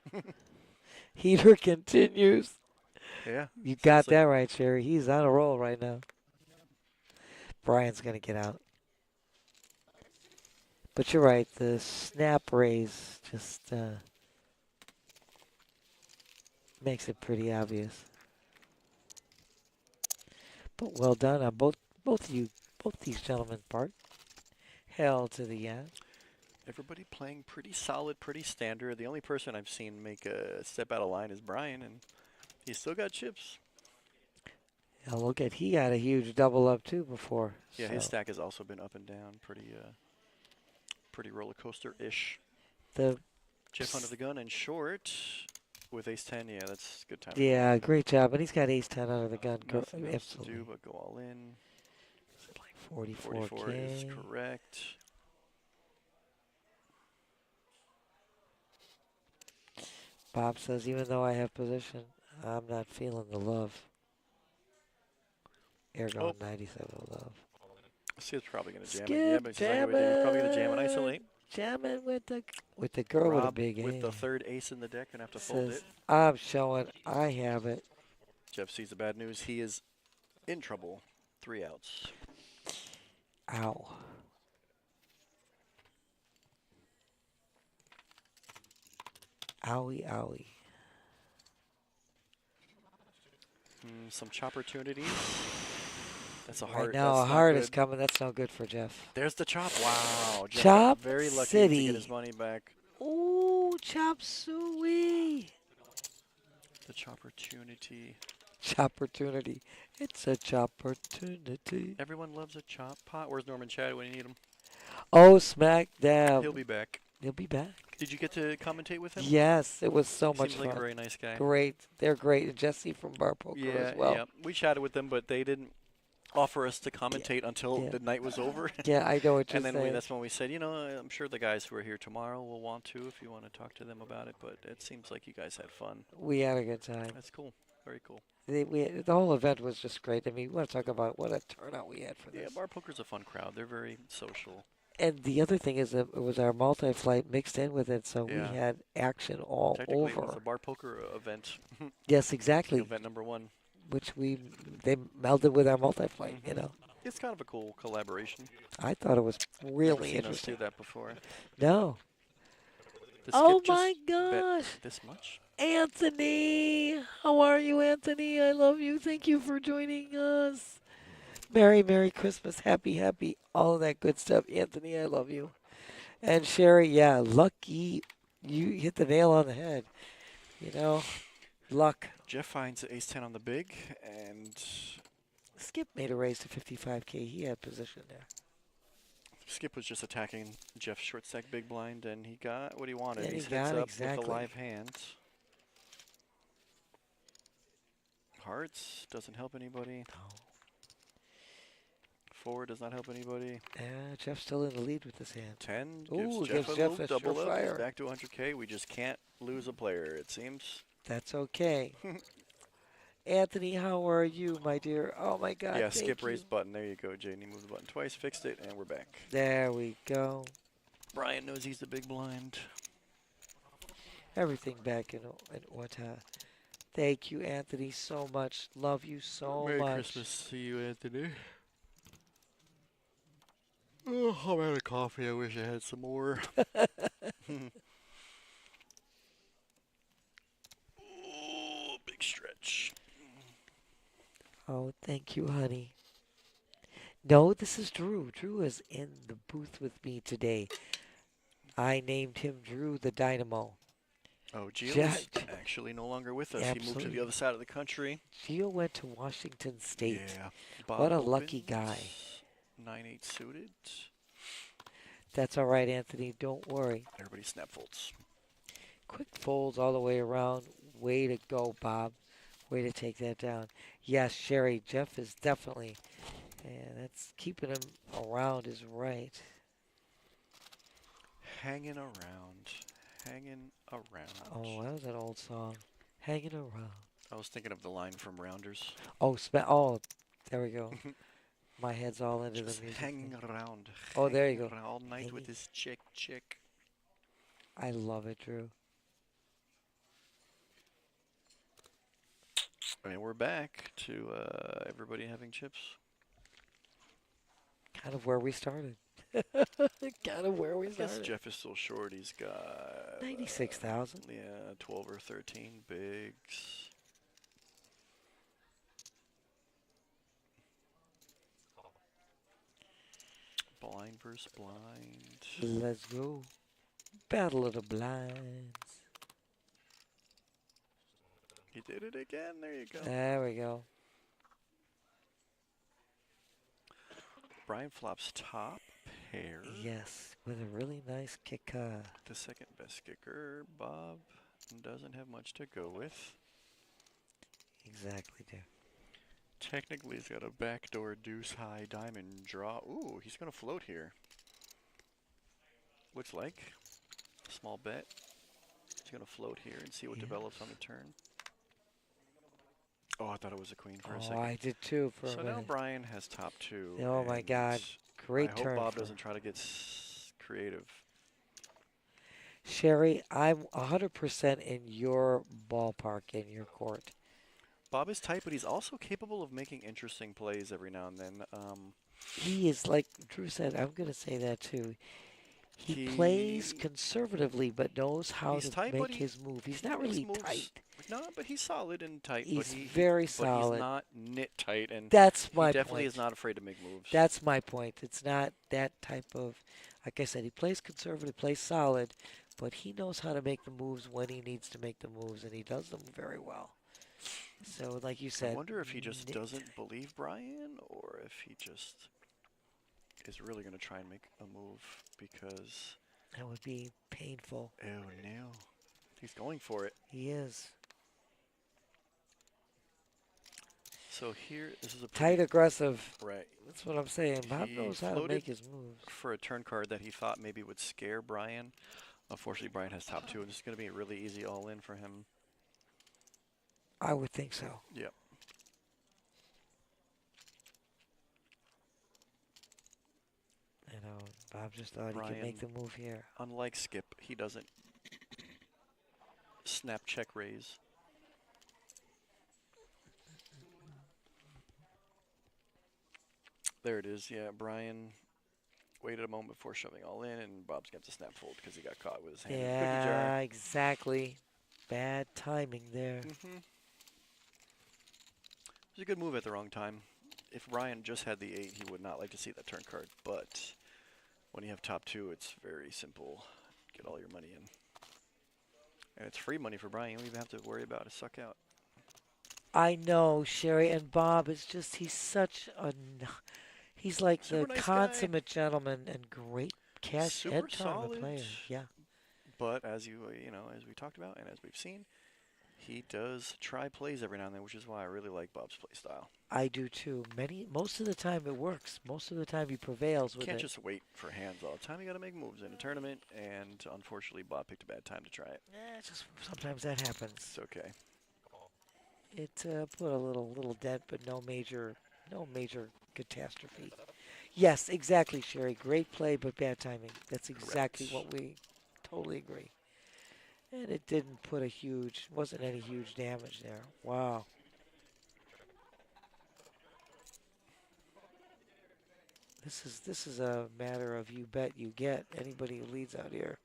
Heater continues. Yeah. You got Sounds like- that right, Sherry. He's on a roll right now. Brian's going to get out. But you're right. The snap raise just makes it pretty obvious. But well done on both these gentlemen's part. Hell to the end. Everybody playing pretty solid, pretty standard. The only person I've seen make a step out of line is Brian, and he's still got chips. Now look at, he got a huge double up too before. Yeah, his so stack has also been up and down, pretty roller coaster-ish. the Jeff under the gun and short with ace 10. Yeah, that's good time. yeah, great job. And he's got ace 10 under the gun. Nothing else to Absolutely. do but go all in. Is it like 44 is 44K? correct. Bob says, even though I have position, I'm not feeling the love. Air going 97 love. Skip's probably going to jam Skip it. Yeah, but he's not gonna do it. Probably going to jam and isolate. Jamming with the girl with a Rob big with the ace. third ace in the deck, going to have to fold Says, it. I'm showing I have it. Jeff sees the bad news. He is in trouble. 3 outs. Ow. Owie, owie. Some chopportunities. That's a Right heart. now, a That's not heart is good. coming. That's no good for Jeff. There's the chop. Wow. Jeff Chop got very lucky to City. get his money back. Ooh, chop suey. The chopportunity. Chopportunity. It's a chopportunity. Everyone loves a chop pot. Where's Norman Chad when you need him? Oh, smack dab. He'll be back. He'll be back. Did you get to commentate with him? Yes, it was so much Seems like fun. a very nice guy. Great. They're great. And Jesse from Bar Poker Yeah, as well. yeah. We chatted with them, but they didn't offer us to commentate until yeah. the night was over. Yeah, I know what you're And then saying. that's when we said, you know, I'm sure the guys who are here tomorrow will want to if you want to talk to them about it. But it seems like you guys had fun. We had a good time. That's cool. Very cool. The whole event was just great. I mean, we want to talk about what a turnout we had for Yeah, this. bar poker's a fun crowd. They're very social. And the other thing is that it was our multi-flight mixed in with it, so Yeah. we had action all Technically, it was over. a bar poker event. Yes, exactly. Event number 1. Which they melded with our multi-flight. You know, It's kind of a cool collaboration. I thought it was Never really seen us interesting. do that before. No. The Oh skip my just bet gosh, this much? Anthony! How are you, Anthony? I love you. Thank you for joining us. Merry Christmas, happy, all of that good stuff. Anthony, I love you. And Sherry, yeah, lucky. You hit the nail on the head. You know, luck. Jeff finds the ace-10 on the big, and Skip made a raise to 55K. He had position there. Skip was just attacking Jeff's short stack big blind, and he got what he wanted. Yeah, he He's got heads up exactly. with a live hand. Hearts doesn't help anybody. No. 4 does not help anybody. Yeah, Jeff's still in the lead with this hand. 10 Ooh, gives gives Jeff a Jeff little a double up. He's surefire. back to 100K. We just can't lose a player, it seems. That's okay. Anthony, how are you, my dear? Oh my God. Yeah, thank skip you. raised button. There you go, Jaden. Moved the button twice, fixed it, and we're back. There we go. Brian knows he's the big blind. Everything back in what? Thank you, Anthony, so much. Love you so Merry much. Christmas to you, Anthony. Oh, I'm out of coffee. I wish I had some more. Oh, big stretch. Oh, thank you, honey. No, this is Drew. Drew is in the booth with me today. I named him Drew the Dynamo. Oh, Gio's Jack- actually no longer with us. He moved to Absolutely. the other side of the country. Gio went to Washington State. Yeah. What a lucky opens, guy. 9-8 suited. That's all right, Anthony. Don't worry. Everybody snap folds. Quick folds all the way around. Way to go, Bob. Way to take that down. Yes, Sherry, Jeff is definitely, and that's keeping him around is right. Hanging around. Hanging around. Oh, that was an old song. Hanging around. I was thinking of the line from Rounders. Oh, there we go. My head's all into Just the music. hanging around. Oh, there you hanging go. around all night with Hanging. this chick. I love it, Drew. And we're back to everybody having chips. Kind of where we started. Kind of where we I guess started. Jeff is still short. He's got 96,000. yeah, 12 or 13 bigs. Blind versus blind. Let's go. Battle of the Blinds. He did it again. There you go. There we go. Brian flops top pair. Yes, with a really nice kick. The second best kicker. Bob doesn't have much to go with. Exactly, dear. Technically, he's got a backdoor deuce high diamond draw. Ooh, he's going to float here. Looks like. Small bet. He's going to float here and see what develops on the turn. Oh, I thought it was a queen for a second. Oh, I did too for a So now minute. Brian has top 2. Oh my and God. Great I turn. hope Bob for- doesn't try to get creative. Sherry, I'm 100% in your ballpark, in your court. Bob is tight, but he's also capable of making interesting plays every now and then. He is, like Drew said, I'm going to say that too. He plays conservatively, but knows how He's to tight, but make his move. He's not makes really moves. tight. No, but he's solid and tight. He's but very but solid. he's not knit tight, and That's he my definitely point. is not afraid to make moves. That's my point. It's not that type of, like I said, he plays conservative, plays solid, but he knows how to make the moves when he needs to make the moves, and he does them very well. So, like you I said, wonder if he just doesn't believe Brian, or if he just is really going to try and make a move because. that would be painful. Oh no, he's going for it. He is. So here, this is a Tight, aggressive. right. That's what I'm saying. Bob He knows how to floated make his moves. for a turn card that he thought maybe would scare Brian. Unfortunately, Brian has top two, and this is going to be really easy all in for him. I would think so. Yep. You know, Bob just thought he could make the move here. Unlike Skip, he doesn't snap check raise. There it is. Yeah, Brian waited a moment before shoving all in, and Bob's got to snap fold because he got caught with his hand in the cookie jar. Yeah, exactly. Bad timing there. It was a good move at the wrong time. If Ryan just had the 8, he would not like to see that turn card. But when you have top 2, it's very simple. Get all your money in. And it's free money for Brian. You don't even have to worry about a suck out. I know, Sherry, and Bob is just, he's such a, he's like Super the nice consummate gentleman and great cash Super and tournament solid. player. Yeah. But as you know, as we talked about and as we've seen, he does try plays every now and then, which is why I really like Bob's play style. I do too. Most of the time it works. Most of the time he prevails with Can't it. just wait for hands all the time. You got to make moves in a tournament, and unfortunately, Bob picked a bad time to try it. Just sometimes that happens. It's okay. It put a little dent, but no major catastrophe. Yes, exactly, Sherry. Great play, but bad timing. That's exactly Correct. what we totally agree. And it didn't put wasn't any huge damage there. Wow. This is a matter of you bet, you get. Anybody who leads out here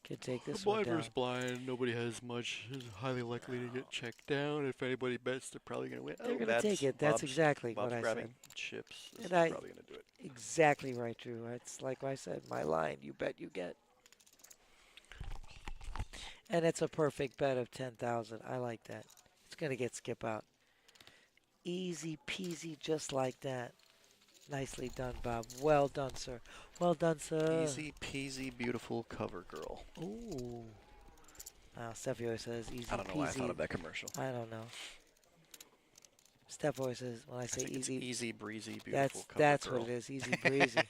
can take this one down. blind. Nobody has much. Is highly likely to get checked down. If anybody bets, they're probably going to win. They're going to take it. That's exactly Bob's what I grabbing said. chips. This And is probably going to do it. Exactly right, Drew. It's like I said, my line, you bet, you get. And it's a perfect bet of 10,000. I like that. It's going to get Skip out. Easy peasy, just like that. Nicely done, Bob. Well done, sir. Well done, sir. Easy peasy, beautiful cover girl. Ooh. Steffi always says easy peasy. I don't know why I thought of that commercial. I don't know. Steph always says when I say think easy. It's easy breezy, beautiful cover That's girl. what it is. Easy breezy.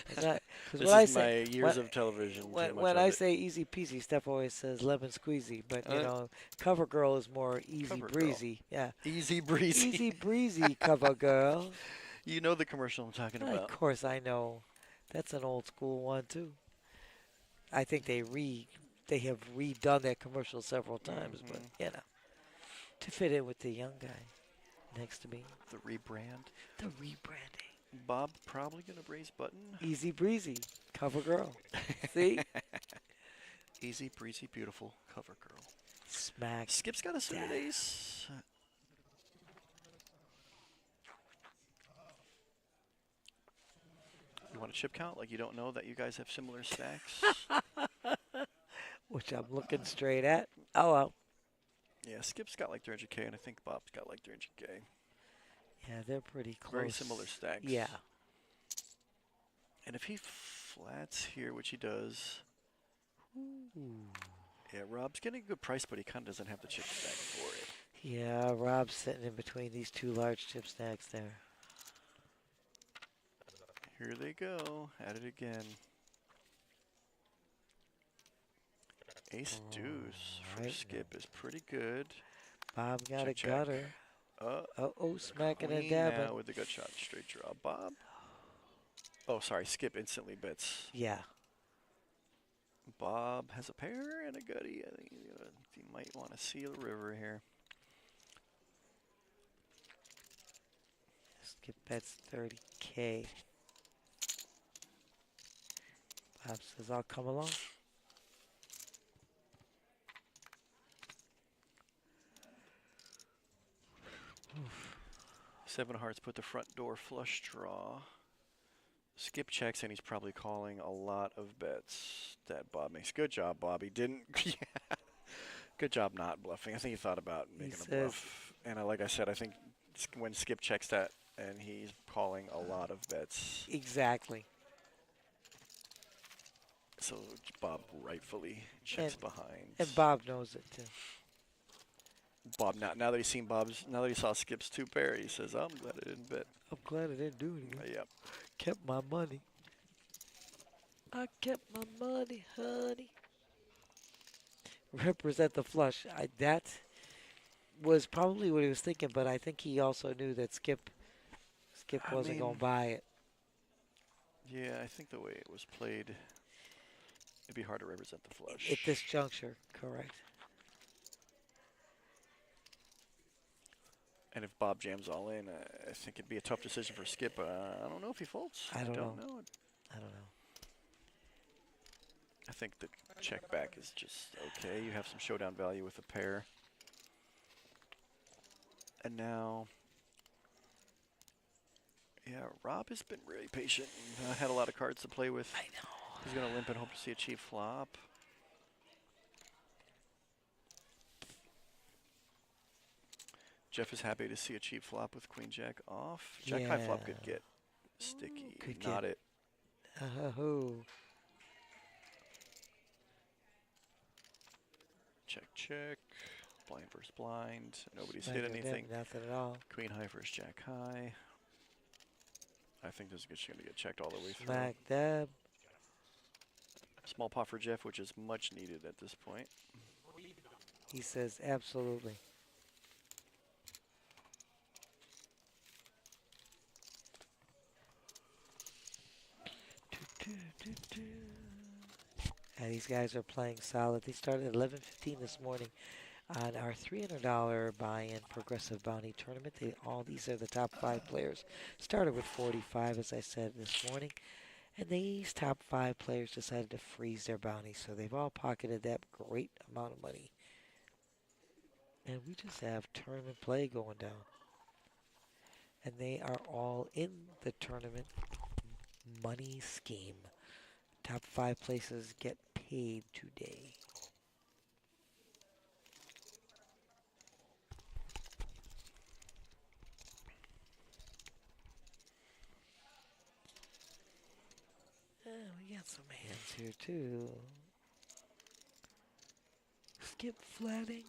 Because This when I is say my years of television. when I say easy peasy, Steph always says lemon squeezy. But you know, cover girl is more easy Cover breezy. Yeah. Easy breezy. Easy breezy cover girl. You know the commercial I'm talking about. Of course I know. That's an old school one too. I think they have redone that commercial several times, but you know, to fit in with the young guy next to me. The rebrand. The rebranding. Bob probably gonna raise button. Easy breezy cover girl. See? Easy breezy, beautiful cover girl. Smack. Skip's got a suited ace. You want a chip count? Like you don't know that you guys have similar stacks? Which I'm looking straight at. Oh well. Yeah, Skip's got like 300K, and I think Bob's got like 300K. Yeah, they're pretty close. Very similar stacks. Yeah. And if he flats here, which he does, yeah, Rob's getting a good price, but he kind of doesn't have the chip stack for it. Yeah, Rob's sitting in between these two large chip stacks there. Here they go, at it again. Ace deuce for Skip is pretty good. Bob got Check, a gutter. Uh-oh, smacking and dabbing. Now with the gut shot, straight draw. Bob. Oh, sorry, Skip instantly bets. Yeah. Bob has a pair and a gutty. I think he might want to seal the river here. Skip bets 30K. Bob says, I'll come along. Seven hearts put the front door flush draw. Skip checks, and he's probably calling a lot of bets that Bob makes. Good job, Bob. He didn't. Yeah. Good job not bluffing. I think he thought about making a bluff. And like I said, I think when Skip checks that, and he's calling a lot of bets. Exactly. So Bob rightfully checks behind. And Bob knows it too. Bob, now that now that he saw Skip's two pair, he says, I'm glad I didn't bet. I'm glad I didn't do anything. Yep. Kept my money. I kept my money, honey. Represent the flush. That was probably what he was thinking, but I think he also knew that Skip wasn't going to buy it. Yeah, I think the way it was played, it'd be hard to represent the flush. At this juncture, correct. And if Bob jams all in, I think it'd be a tough decision for Skip. I don't know if he folds. I don't know. I don't know. I think the check back is just okay. You have some showdown value with a pair. And now, yeah, Rob has been really patient and had a lot of cards to play with. I know. He's going to limp and hope to see a cheap flop. Jeff is happy to see a cheap flop with Queen Jack off. Jack high flop could get sticky. Not it. Oh. Check, check. Blind versus blind. Nobody's hit anything. Nothing at all. Queen high versus Jack high. I think this is going to get checked all the way through. Smack dab. Small pot for Jeff, which is much needed at this point. He says absolutely. And these guys are playing solid. They started at 11:15 this morning on our $300 buy-in progressive bounty tournament. These are the top 5 players. Started with 45, as I said this morning, and these top 5 players decided to freeze their bounty, so they've all pocketed that great amount of money. And we just have tournament play going down, and they are all in the tournament money scheme. Top 5 places get paid today. We got some hands here too. Skip flatting.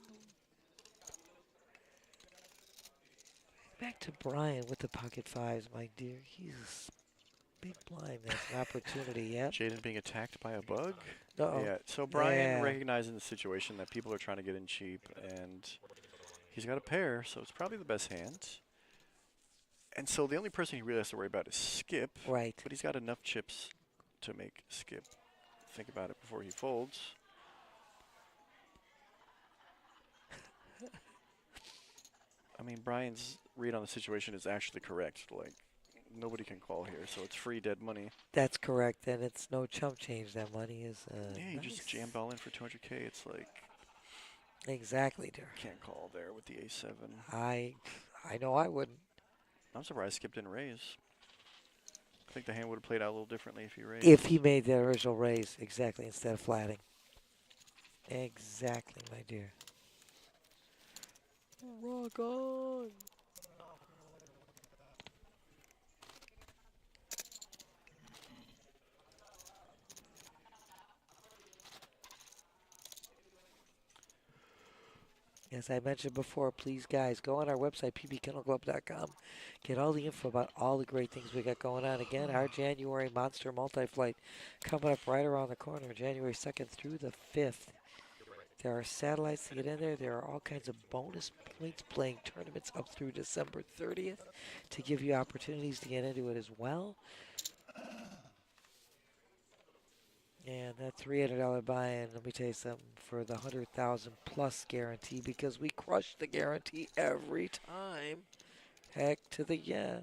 Back to Brian with the pocket 5s, my dear. He's big blind. That's an opportunity. Yep. Jaden being attacked by a bug? Uh-oh. Yeah, so Brian recognizing the situation that people are trying to get in cheap, and he's got a pair, so it's probably the best hand. And so the only person he really has to worry about is Skip. Right. But he's got enough chips to make Skip think about it before he folds. I mean, Brian's read on the situation is actually correct. Like, nobody can call here, so it's free dead money. That's correct, and it's no chump change. That money is yeah, you nice. just jammed all in for 200K. It's like exactly, dear. Can't call there with the A7. I know I wouldn't. I'm surprised Skip didn't raise. I think the hand would have played out a little differently if he raised. If he made the original raise, exactly, instead of flatting. Exactly, my dear. Rock on. As I mentioned before, please, guys, go on our website, pbkennelclub.com. Get all the info about all the great things we got going on. Again, our January Monster Multi-Flight coming up right around the corner, January 2nd through the 5th. There are satellites to get in there. There are all kinds of bonus points playing tournaments up through December 30th to give you opportunities to get into it as well. And that $300 buy-in, let me tell you something, for the 100,000 plus guarantee, because we crush the guarantee every time. Heck to the yeah.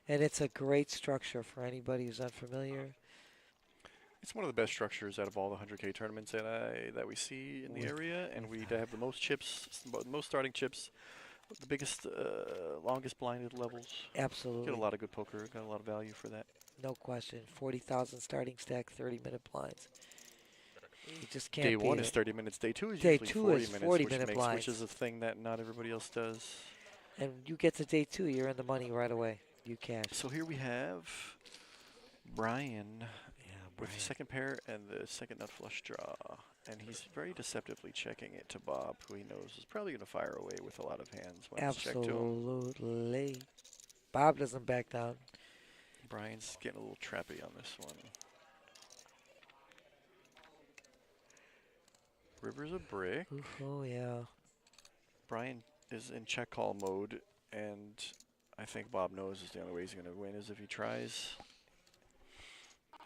And it's a great structure for anybody who's unfamiliar. It's one of the best structures out of all the 100K tournaments that we see in the area, and we have the most chips, most starting chips, the biggest, longest blinded levels. Absolutely. Get a lot of good poker, got a lot of value for that. No question. 40,000 starting stack, 30-minute blinds. You just can't Day beat one it. is 30 minutes. Day two is Day usually two 40 is minutes, 40-minute blinds. which is a thing that not everybody else does. And you get to day 2, you're in the money right away. You cash. So here we have Brian Yeah, with the second pair and the second nut flush draw. And he's very deceptively checking it to Bob, who he knows is probably going to fire away with a lot of hands when it's checked to him. Absolutely. Bob doesn't back down. Brian's getting a little trappy on this one. River's a brick. Oh, yeah. Brian is in check call mode, and I think Bob knows is the only way he's going to win is if he tries.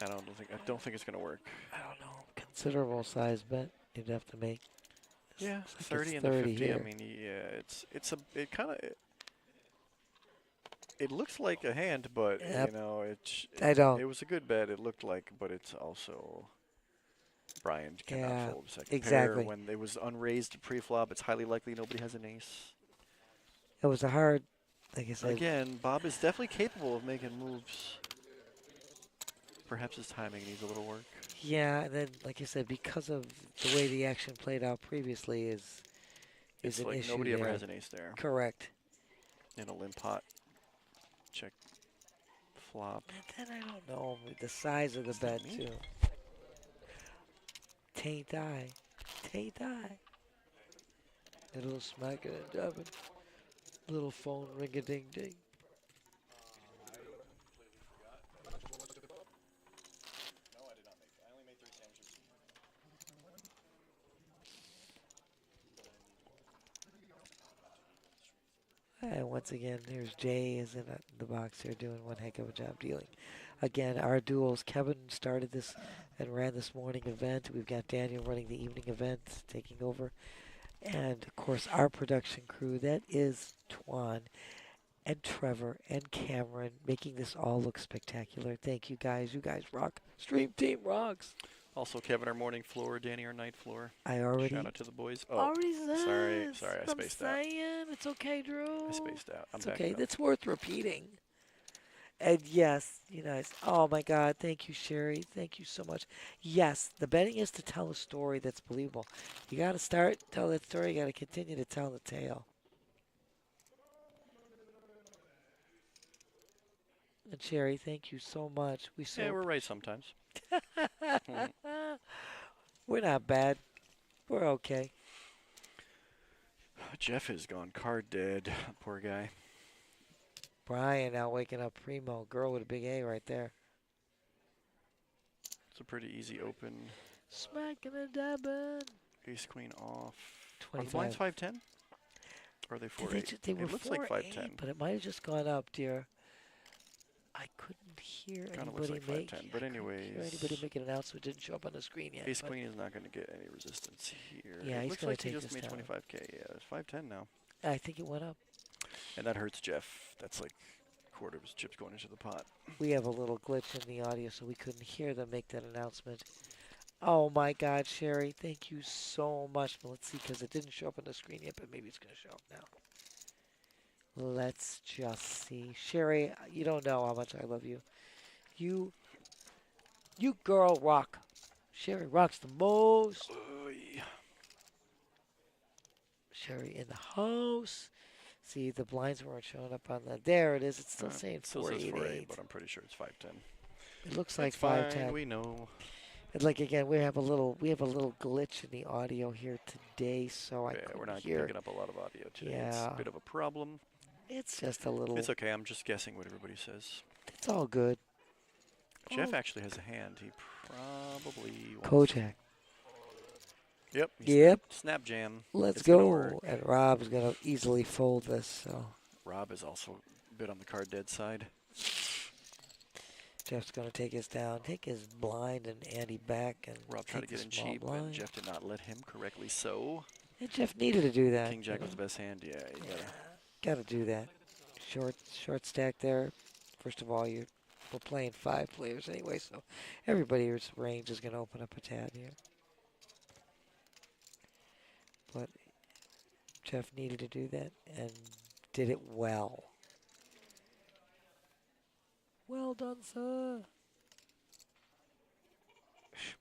I don't think it's going to work. I don't know. Considerable size bet you'd have to make. Yeah, It's 30 and the 30 50. here. I mean, yeah, it kind of it looks like a hand, but Yep. you know, don't. It was a good bet. It looked like, but it's also Brian cannot Yeah, fold the second exactly. pair when it was unraised pre-flop. It's highly likely nobody has an ace. It was a hard, like I said. Again, Bob is definitely capable of making moves. Perhaps his timing needs a little work. Yeah, and then, like I said, because of the way the action played out previously is It's an like issue nobody there. ever has an ace there. Correct. In a limp pot. Check flop. And then I don't know the size of the bet me? too. Taint eye. Taint eye. A little smacking and dabbing. Little phone ring-a-ding-ding. And once again, there's Jay is in the box here doing one heck of a job dealing. Again, our duels. Kevin started this and ran this morning event. We've got Daniel running the evening event, taking over. And, of course, our production crew, that is Twan and Trevor and Cameron, making this all look spectacular. Thank you, guys. You guys rock. Stream Team rocks. Also, Kevin, our morning floor, Danny, our night floor. I already... Shout out to the boys. Oh, already said. sorry, I spaced out. It's okay, Drew. I spaced out. I'm It's backing okay. up. That's worth repeating. And yes, you guys. Oh my God! Thank you, Sherry. Thank you so much. Yes, the betting is to tell a story that's believable. You got to start, tell that story. You got to continue to tell the tale. And Sherry, thank you so much. Yeah, we're right sometimes. We're not bad. We're okay. Jeff has gone card dead. Poor guy. Brian now waking up primo. Girl with a big A right there. It's a pretty easy open. Smacking and dabbing. Ace queen off. Are the 25. blinds 510? Or are they 4-8? They were It looks like 4-8, 510. but it might have just gone up, dear. I couldn't hear Kind of looks anybody like make. 510. But I couldn't hear anyways, anybody make an announcement. Didn't show up on the screen yet. ace but queen is not going to get any resistance here. Yeah, it he's looks gonna like he take just this made down. 25K. Yeah, it's 510 now. I think it went up. And that hurts Jeff. That's like a quarter of his chips going into the pot. We have a little glitch in the audio, so we couldn't hear them make that announcement. Oh my God, Sherry, thank you so much. Well, let's see, because it didn't show up on the screen yet, but maybe it's going to show up now. Let's just see. Sherry, you don't know how much I love you. You girl rock. Sherry rocks the most. Oy. Sherry in the house. See, the blinds weren't showing up on the. There it is. It's still saying It still says 4-8, 488. but I'm pretty sure it's 510. It looks like It's fine, 510. we know. And like again, we have a little glitch in the audio here today, so I Yeah, couldn't we're not hear. picking up a lot of audio today. It's Yeah. a bit of a problem. It's just a little. It's okay. I'm just guessing what everybody says. It's all good. Jeff Oh. actually has a hand. He probably wants Kojak. Yep. Yep. Snap jam. Let's It's gonna go. work. And Rob's gonna easily fold this. So Rob is also a bit on the card dead side. Jeff's gonna take us down, take his blind and Andy back, and Rob tried to take get the in small cheap, blind. and Jeff did not let him correctly so. And Jeff needed to do that. King Jack you was the know? best hand. Yeah, you gotta. Gotta do that. Short stack there. First of all, you're we're playing 5 players anyway, so everybody's range is going to open up a tad here. But Jeff needed to do that and did it well. Well done, sir.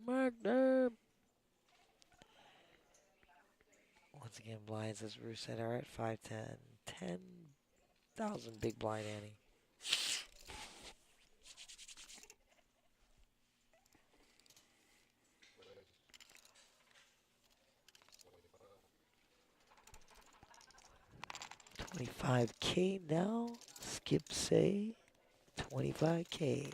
Smack them. Once again, blinds, as Bruce said, are at 510. 10,000 big blind Annie. $25K now. Skip say $25K.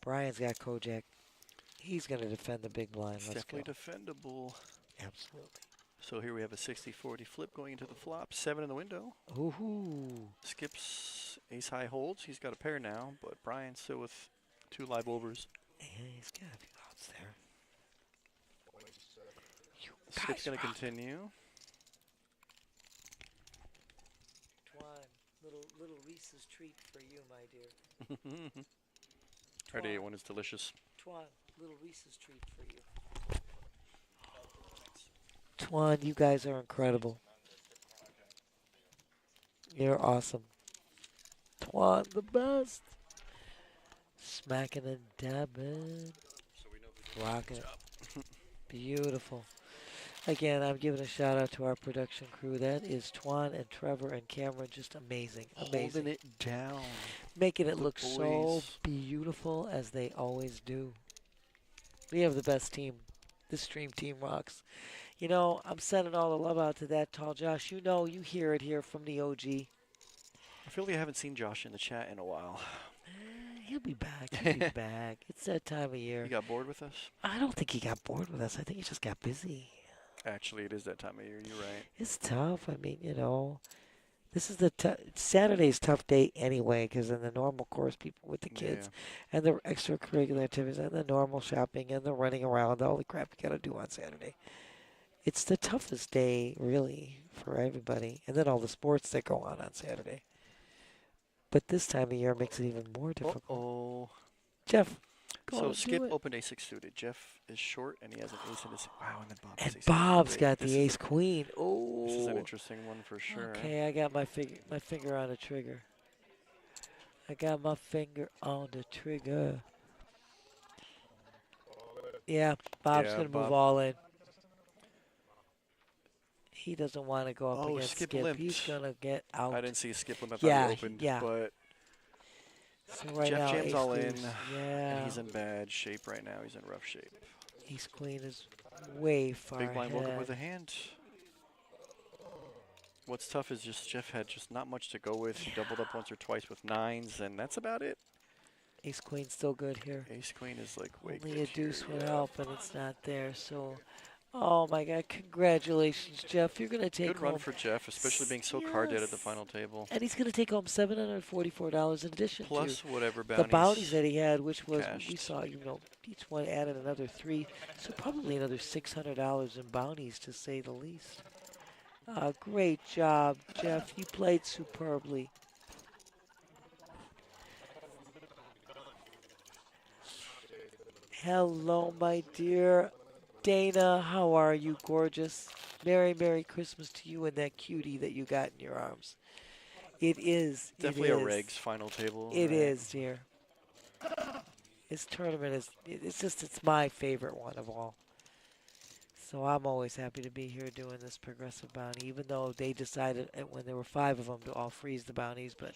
Brian's got Kojak. He's going to defend the big blind. It's Let's definitely go. defendable. Absolutely. So here we have a 60-40 flip going into the flop. 7 in the window. Ooh. Skips ace high holds. He's got a pair now, but Brian's still with 2 live overs. Yeah, he's got a few outs there. You Skip's guys going to rock. continue. Twan, little Reese's treat for you, my dear. Our day 1 is delicious. Twan, little Reese's treat for you. Twan, you guys are incredible. You're awesome. Twan, the best. Smacking and dabbing. Rocking it. Beautiful. Again, I'm giving a shout out to our production crew. That is Twan and Trevor and Cameron. Just amazing. Amazing. Holding it down. Making it The look so boys. beautiful as they always do. We have the best team. This stream team rocks. You know, I'm sending all the love out to that tall Josh. You know, you hear it here from the OG. I feel like I haven't seen Josh in the chat in a while. He'll be back. He'll be back. It's that time of year. He got bored with us? I don't think he got bored with us. I think he just got busy. Actually, it is that time of year. You're right. It's tough. I mean, you know, this is the Saturday's tough day anyway, because in the normal course, people with the kids and the extracurricular activities and the normal shopping and the running around, all the crap you got to do on Saturday. It's the toughest day, really, for everybody. And then all the sports that go on Saturday. But this time of year makes it even more difficult. Uh-oh. Jeff, go So on, Skip do it. opened ace 6 suited. Jeff is short, and he has an ace in his... Wow, and then Bob has And ace Bob's eight. got This the is ace queen. Oh, This is an interesting one for sure. okay, I got my finger on the trigger. I got my finger on the trigger. Yeah, Bob's Yeah, gonna Bob. move all in. He doesn't want to go up Oh, against Skip Skip. limped. He's gonna get out. I didn't see Skip when I thought Yeah, he opened, yeah. but So right Jeff now, jams ace all in, deuce. and Yeah, he's in bad shape right now. He's in rough shape. ace queen is way far Big blind woke up ahead. with a hand. What's tough is just Jeff had just not much to go with. He doubled up once or twice with 9s, and that's about it. Ace queen's still good here. Ace queen is like way Only good a deuce here, would yeah. help, and it's not there. So, oh my God, congratulations, Jeff. You're gonna take Good run home, for Jeff, especially being so card dead at the Yes. final table. and he's gonna take home $744 in addition Plus to whatever the bounties. bounties that he had, which was we cashed. saw, you know, each one added another 3, so probably another $600 in bounties to say the least. Great job, Jeff. You played superbly. Hello, my dear Dana. How are you, gorgeous? Merry Christmas to you and that cutie that you got in your arms. It is. Definitely it a is. regs final table. It right? is, dear. This tournament is, it's my favorite one of all. So I'm always happy to be here doing this progressive bounty, even though they decided when there were 5 of them to all freeze the bounties, but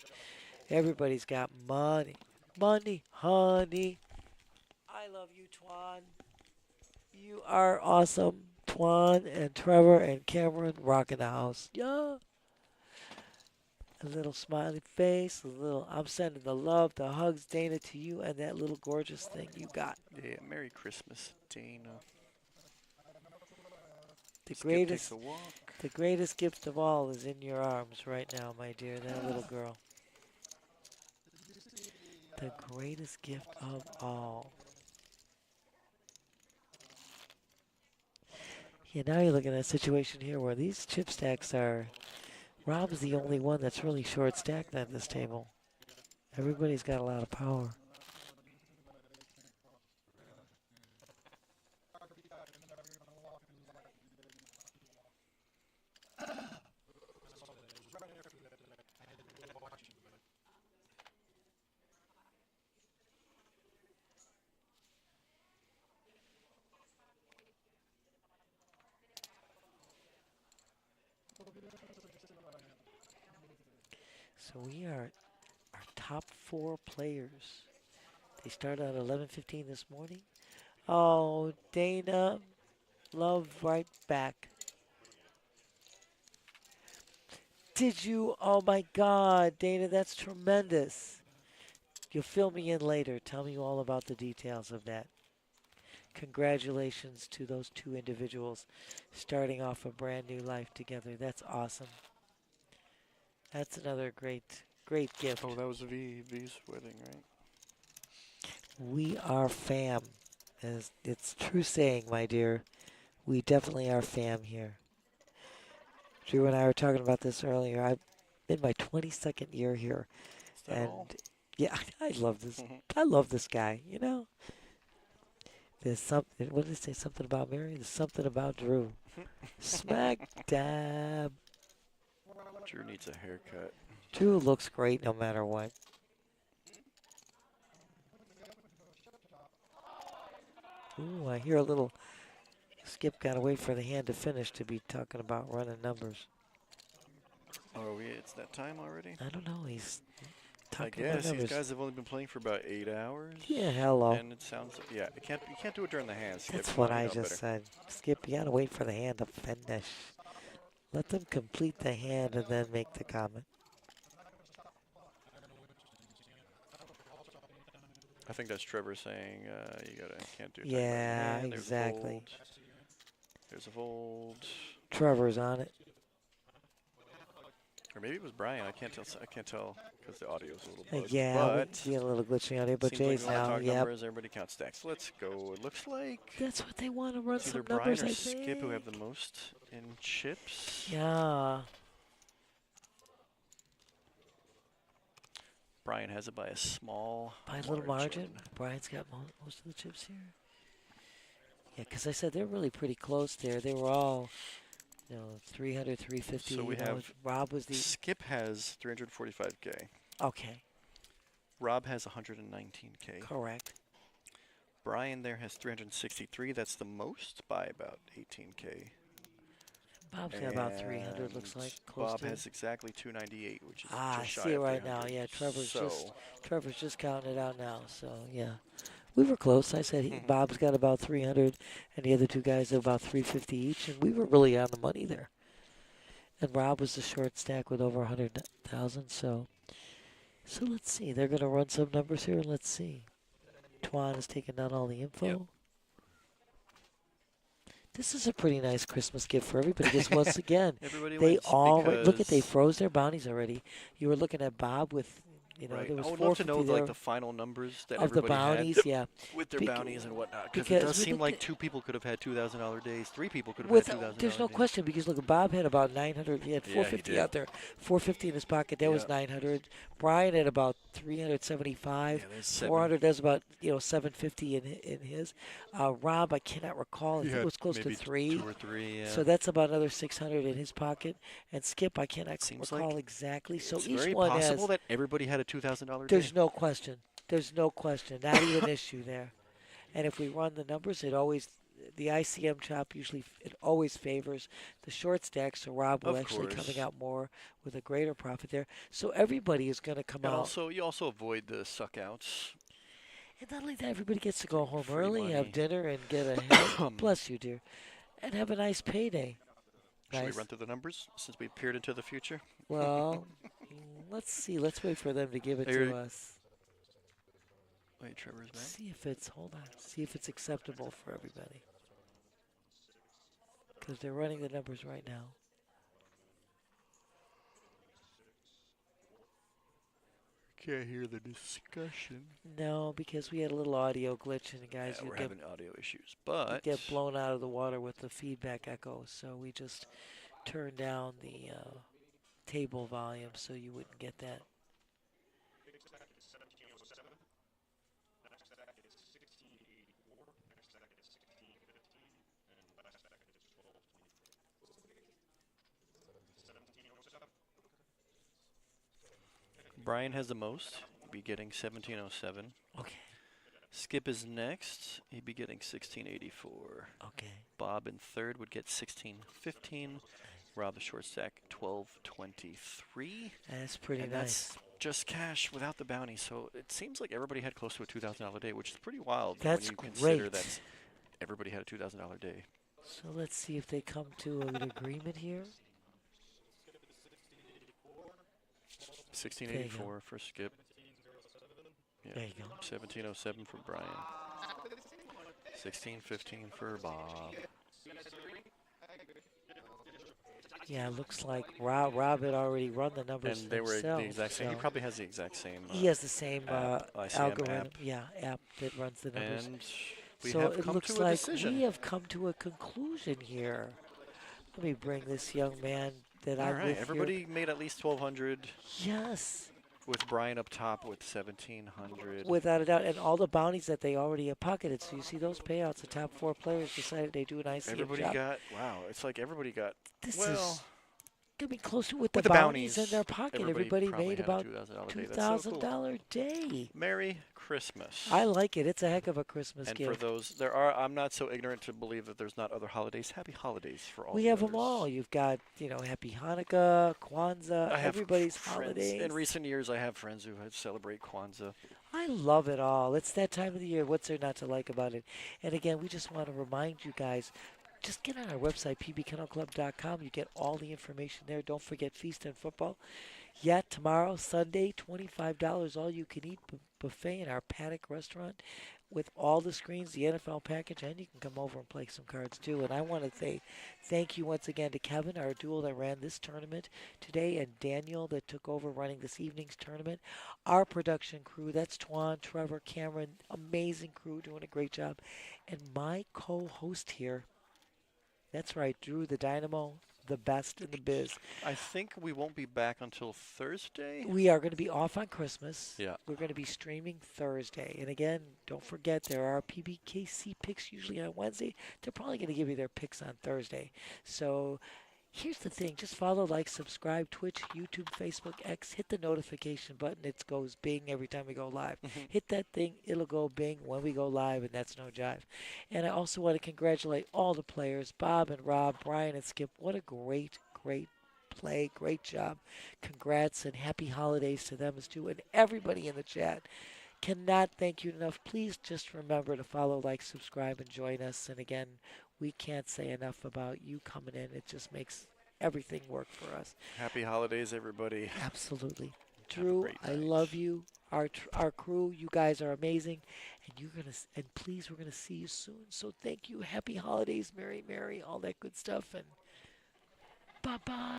everybody's got money. Money, honey. I love you, Twan. You are awesome. Twan and Trevor and Cameron rocking the house. Yeah. A little smiley face, a little, I'm sending the love, the hugs, Dana, to you and that little gorgeous thing you got. Yeah, Merry Christmas, Dana. The Skip takes greatest, a walk. the greatest gift of all is in your arms right now, my dear, that little girl. The greatest gift of all. Yeah, now you're looking at a situation here where these chip stacks are, Rob's the only one that's really short stacked at this table. Everybody's got a lot of power. So we are our top 4 players. They started at 11:15 this morning. Oh, Dana, love right back. Did you? Oh my God, Dana, that's tremendous. You'll fill me in later. Tell me all about the details of that. Congratulations to those 2 individuals starting off a brand new life together. That's awesome. That's another great gift. Oh, that was V's wedding, right? We are fam. As it's true saying, my dear. We definitely are fam here. Drew and I were talking about this earlier. I'm in my 22nd year here, Is that and all? yeah, I love this. I love this guy. You know, there's something. What did it say? Something about Mary. There's something about Drew. Smack dab. Drew needs a haircut. Drew looks great no matter what. Ooh, I hear a little. Skip got to wait for the hand to finish to be talking about running numbers. Oh, yeah, it's that time already? I don't know. He's I talking about guess these numbers. guys have only been playing for about 8 hours. Yeah, hello. And it sounds, yeah, you can't do it during the hand. Skip. That's Come what on, you I know just better. said. Skip, you gotta wait for the hand to finish. Let them complete the hand and then make the comment. I think that's Trevor saying can't do it. Yeah, hand. exactly. There's a fold. Trevor's on it. Or maybe it was Brian. I can't tell because the audio's a little bugged. Yeah, But we get a little glitchy on it, but seems like Jay's we want to now. talk Yep. numbers. Everybody counts stacks. Let's go. It looks like That's what they want to run it's either some Brian numbers, or I Skip who have think. the most in chips. Yeah. Brian has it by a small By a little margin. Brian's got most of the chips here. Yeah, because I said they're really pretty close there. They were all, 300, 350. So we have Rob was the. Skip has 345K. Okay, Rob has 119K. correct. Brian there has 363. That's the most by about 18K. Bob's got about 300, looks like. Close Bob to. has exactly 298, which is I just shy see it of right now. 300. Yeah, So, Trevor's just counting it out now. So yeah, we were close. I said Bob's got about 300, and the other 2 guys have about 350 each, and we were really on the money there. And Rob was the short stack with over 100,000. So let's see. They're gonna run some numbers here, and let's see. Twan is taking down all the info. Yep. This is a pretty nice Christmas gift for everybody. Because once again, everybody they wins all look at they because- froze their bounties already. You were looking at Bob with, right. there was I would love to 450 know there like the final numbers that of the everybody bounties. had Yeah, with their Bec- bounties and whatnot. Because it because does we seem looked like at- 2 people could have had $2,000 days. 3 people could have with had $2,000 there's no days. question because look, Bob had about 900. He had Yeah, he 450 did. out there, 450 in his pocket. That was Yeah. 900. Brian had about 375. Yeah, there's 7. 400. That's about 750 in his. Rob, I cannot recall. I think it was close to maybe 3. 2 or 3. Yeah. So that's about another 600 in his pocket. And Skip, I cannot Seems recall like exactly. So it's each very one possible has. that everybody had a $2,000 day. There's no question. There's no question. Not even an issue there. And if we run the numbers, the ICM chop usually it always favors the short stack. So Rob will Of actually course. coming out more with a greater profit there. So everybody is going to come And out. also, you also avoid the suck outs. And not only that, everybody gets to go home Free early, money. have dinner, and get a bless you, dear, and have a nice payday. Should we Nice. run through the numbers since we peered into the future? Well, let's see. Let's wait for them to give it Are you to ready? us. Wait, Trevor's back. See if it's See if it's acceptable for everybody. Because they're running the numbers right now. Can't hear the discussion. No, because we had a little audio glitch, and guys, Yeah, you we're get having audio issues, but get blown out of the water with the feedback echo. So we just turned down the table volume so you wouldn't get that. Brian has the most. He'd be getting 1707. Okay. Skip is next. He'd be getting 1684. Okay. Bob in third would get 1615. Rob the short stack 1223. That's pretty And nice. that's just cash without the bounty. So it seems like everybody had close to a $2,000 day, which is pretty wild That's when you consider great. that everybody had a $2,000 day. So let's see if they come to an agreement here. 1684 for Skip. Yeah. There you go. 1707 for Brian. 1615 for Bob. Yeah, it looks like Rob had already run the numbers And they were himself, the exact same. He so probably has the exact same. he has the same ICM algorithm. app. Yeah, app that runs the numbers. And we so have it come looks to a like decision. we have come to a conclusion here. Let me bring this young man that All I'm right, with everybody made at least 1,200. here. Yes, With Brian up top with 1,700. without a doubt, and all the bounties that they already have pocketed. So you see those payouts. The top 4 players decided they do an ICM Everybody job. got, wow, it's like everybody got, This well, is gonna be closer with with the the bounties in bounties, their pocket. everybody Everybody probably made had a about $2,000 day. That's so cool. $2,000 day. Merry Christmas. I like it. It's a heck of a Christmas And gift. for those, I'm not so ignorant to believe that there's not other holidays. Happy holidays for all We the have them others. all. You've got, Happy Hanukkah, Kwanzaa, I have everybody's friends. holidays. In recent years, I have friends who celebrate Kwanzaa. I love it all. It's that time of the year. What's there not to like about it? And again, we just want to remind you guys, just get on our website, pbkennelclub.com. You get all the information there. Don't forget Feast and Football. Yeah, tomorrow, Sunday, $25 all you can eat buffet in our Paddock restaurant with all the screens, the NFL package, and you can come over and play some cards too. And I want to say thank you once again to Kevin, our duel that ran this tournament today, and Daniel that took over running this evening's tournament. Our production crew, that's Twan, Trevor, Cameron, amazing crew doing a great job. And my co-host here, that's right, Drew the Dynamo, the best in the biz. I think we won't be back until Thursday. We are going to be off on Christmas. Yeah. We're going to be streaming Thursday. And again, don't forget there are PBKC picks usually on Wednesday. They're probably going to give you their picks on Thursday. So here's the thing. Just follow, like, subscribe, Twitch, YouTube, Facebook, X. Hit the notification button. It goes bing every time we go live. Hit that thing. It'll go bing when we go live, and that's no jive. And I also want to congratulate all the players, Bob and Rob, Brian and Skip. What a great play. Great job. Congrats and happy holidays to them as too. And everybody in the chat. Cannot thank you enough. Please just remember to follow, like, subscribe, and join us. And again, we can't say enough about you coming in. It just makes everything work for us. Happy holidays, everybody. Absolutely. Have a Drew, great I night. love you. Our crew, you guys are amazing. And please, we're gonna see you soon. So thank you. Happy holidays, Merry, all that good stuff, and bye-bye.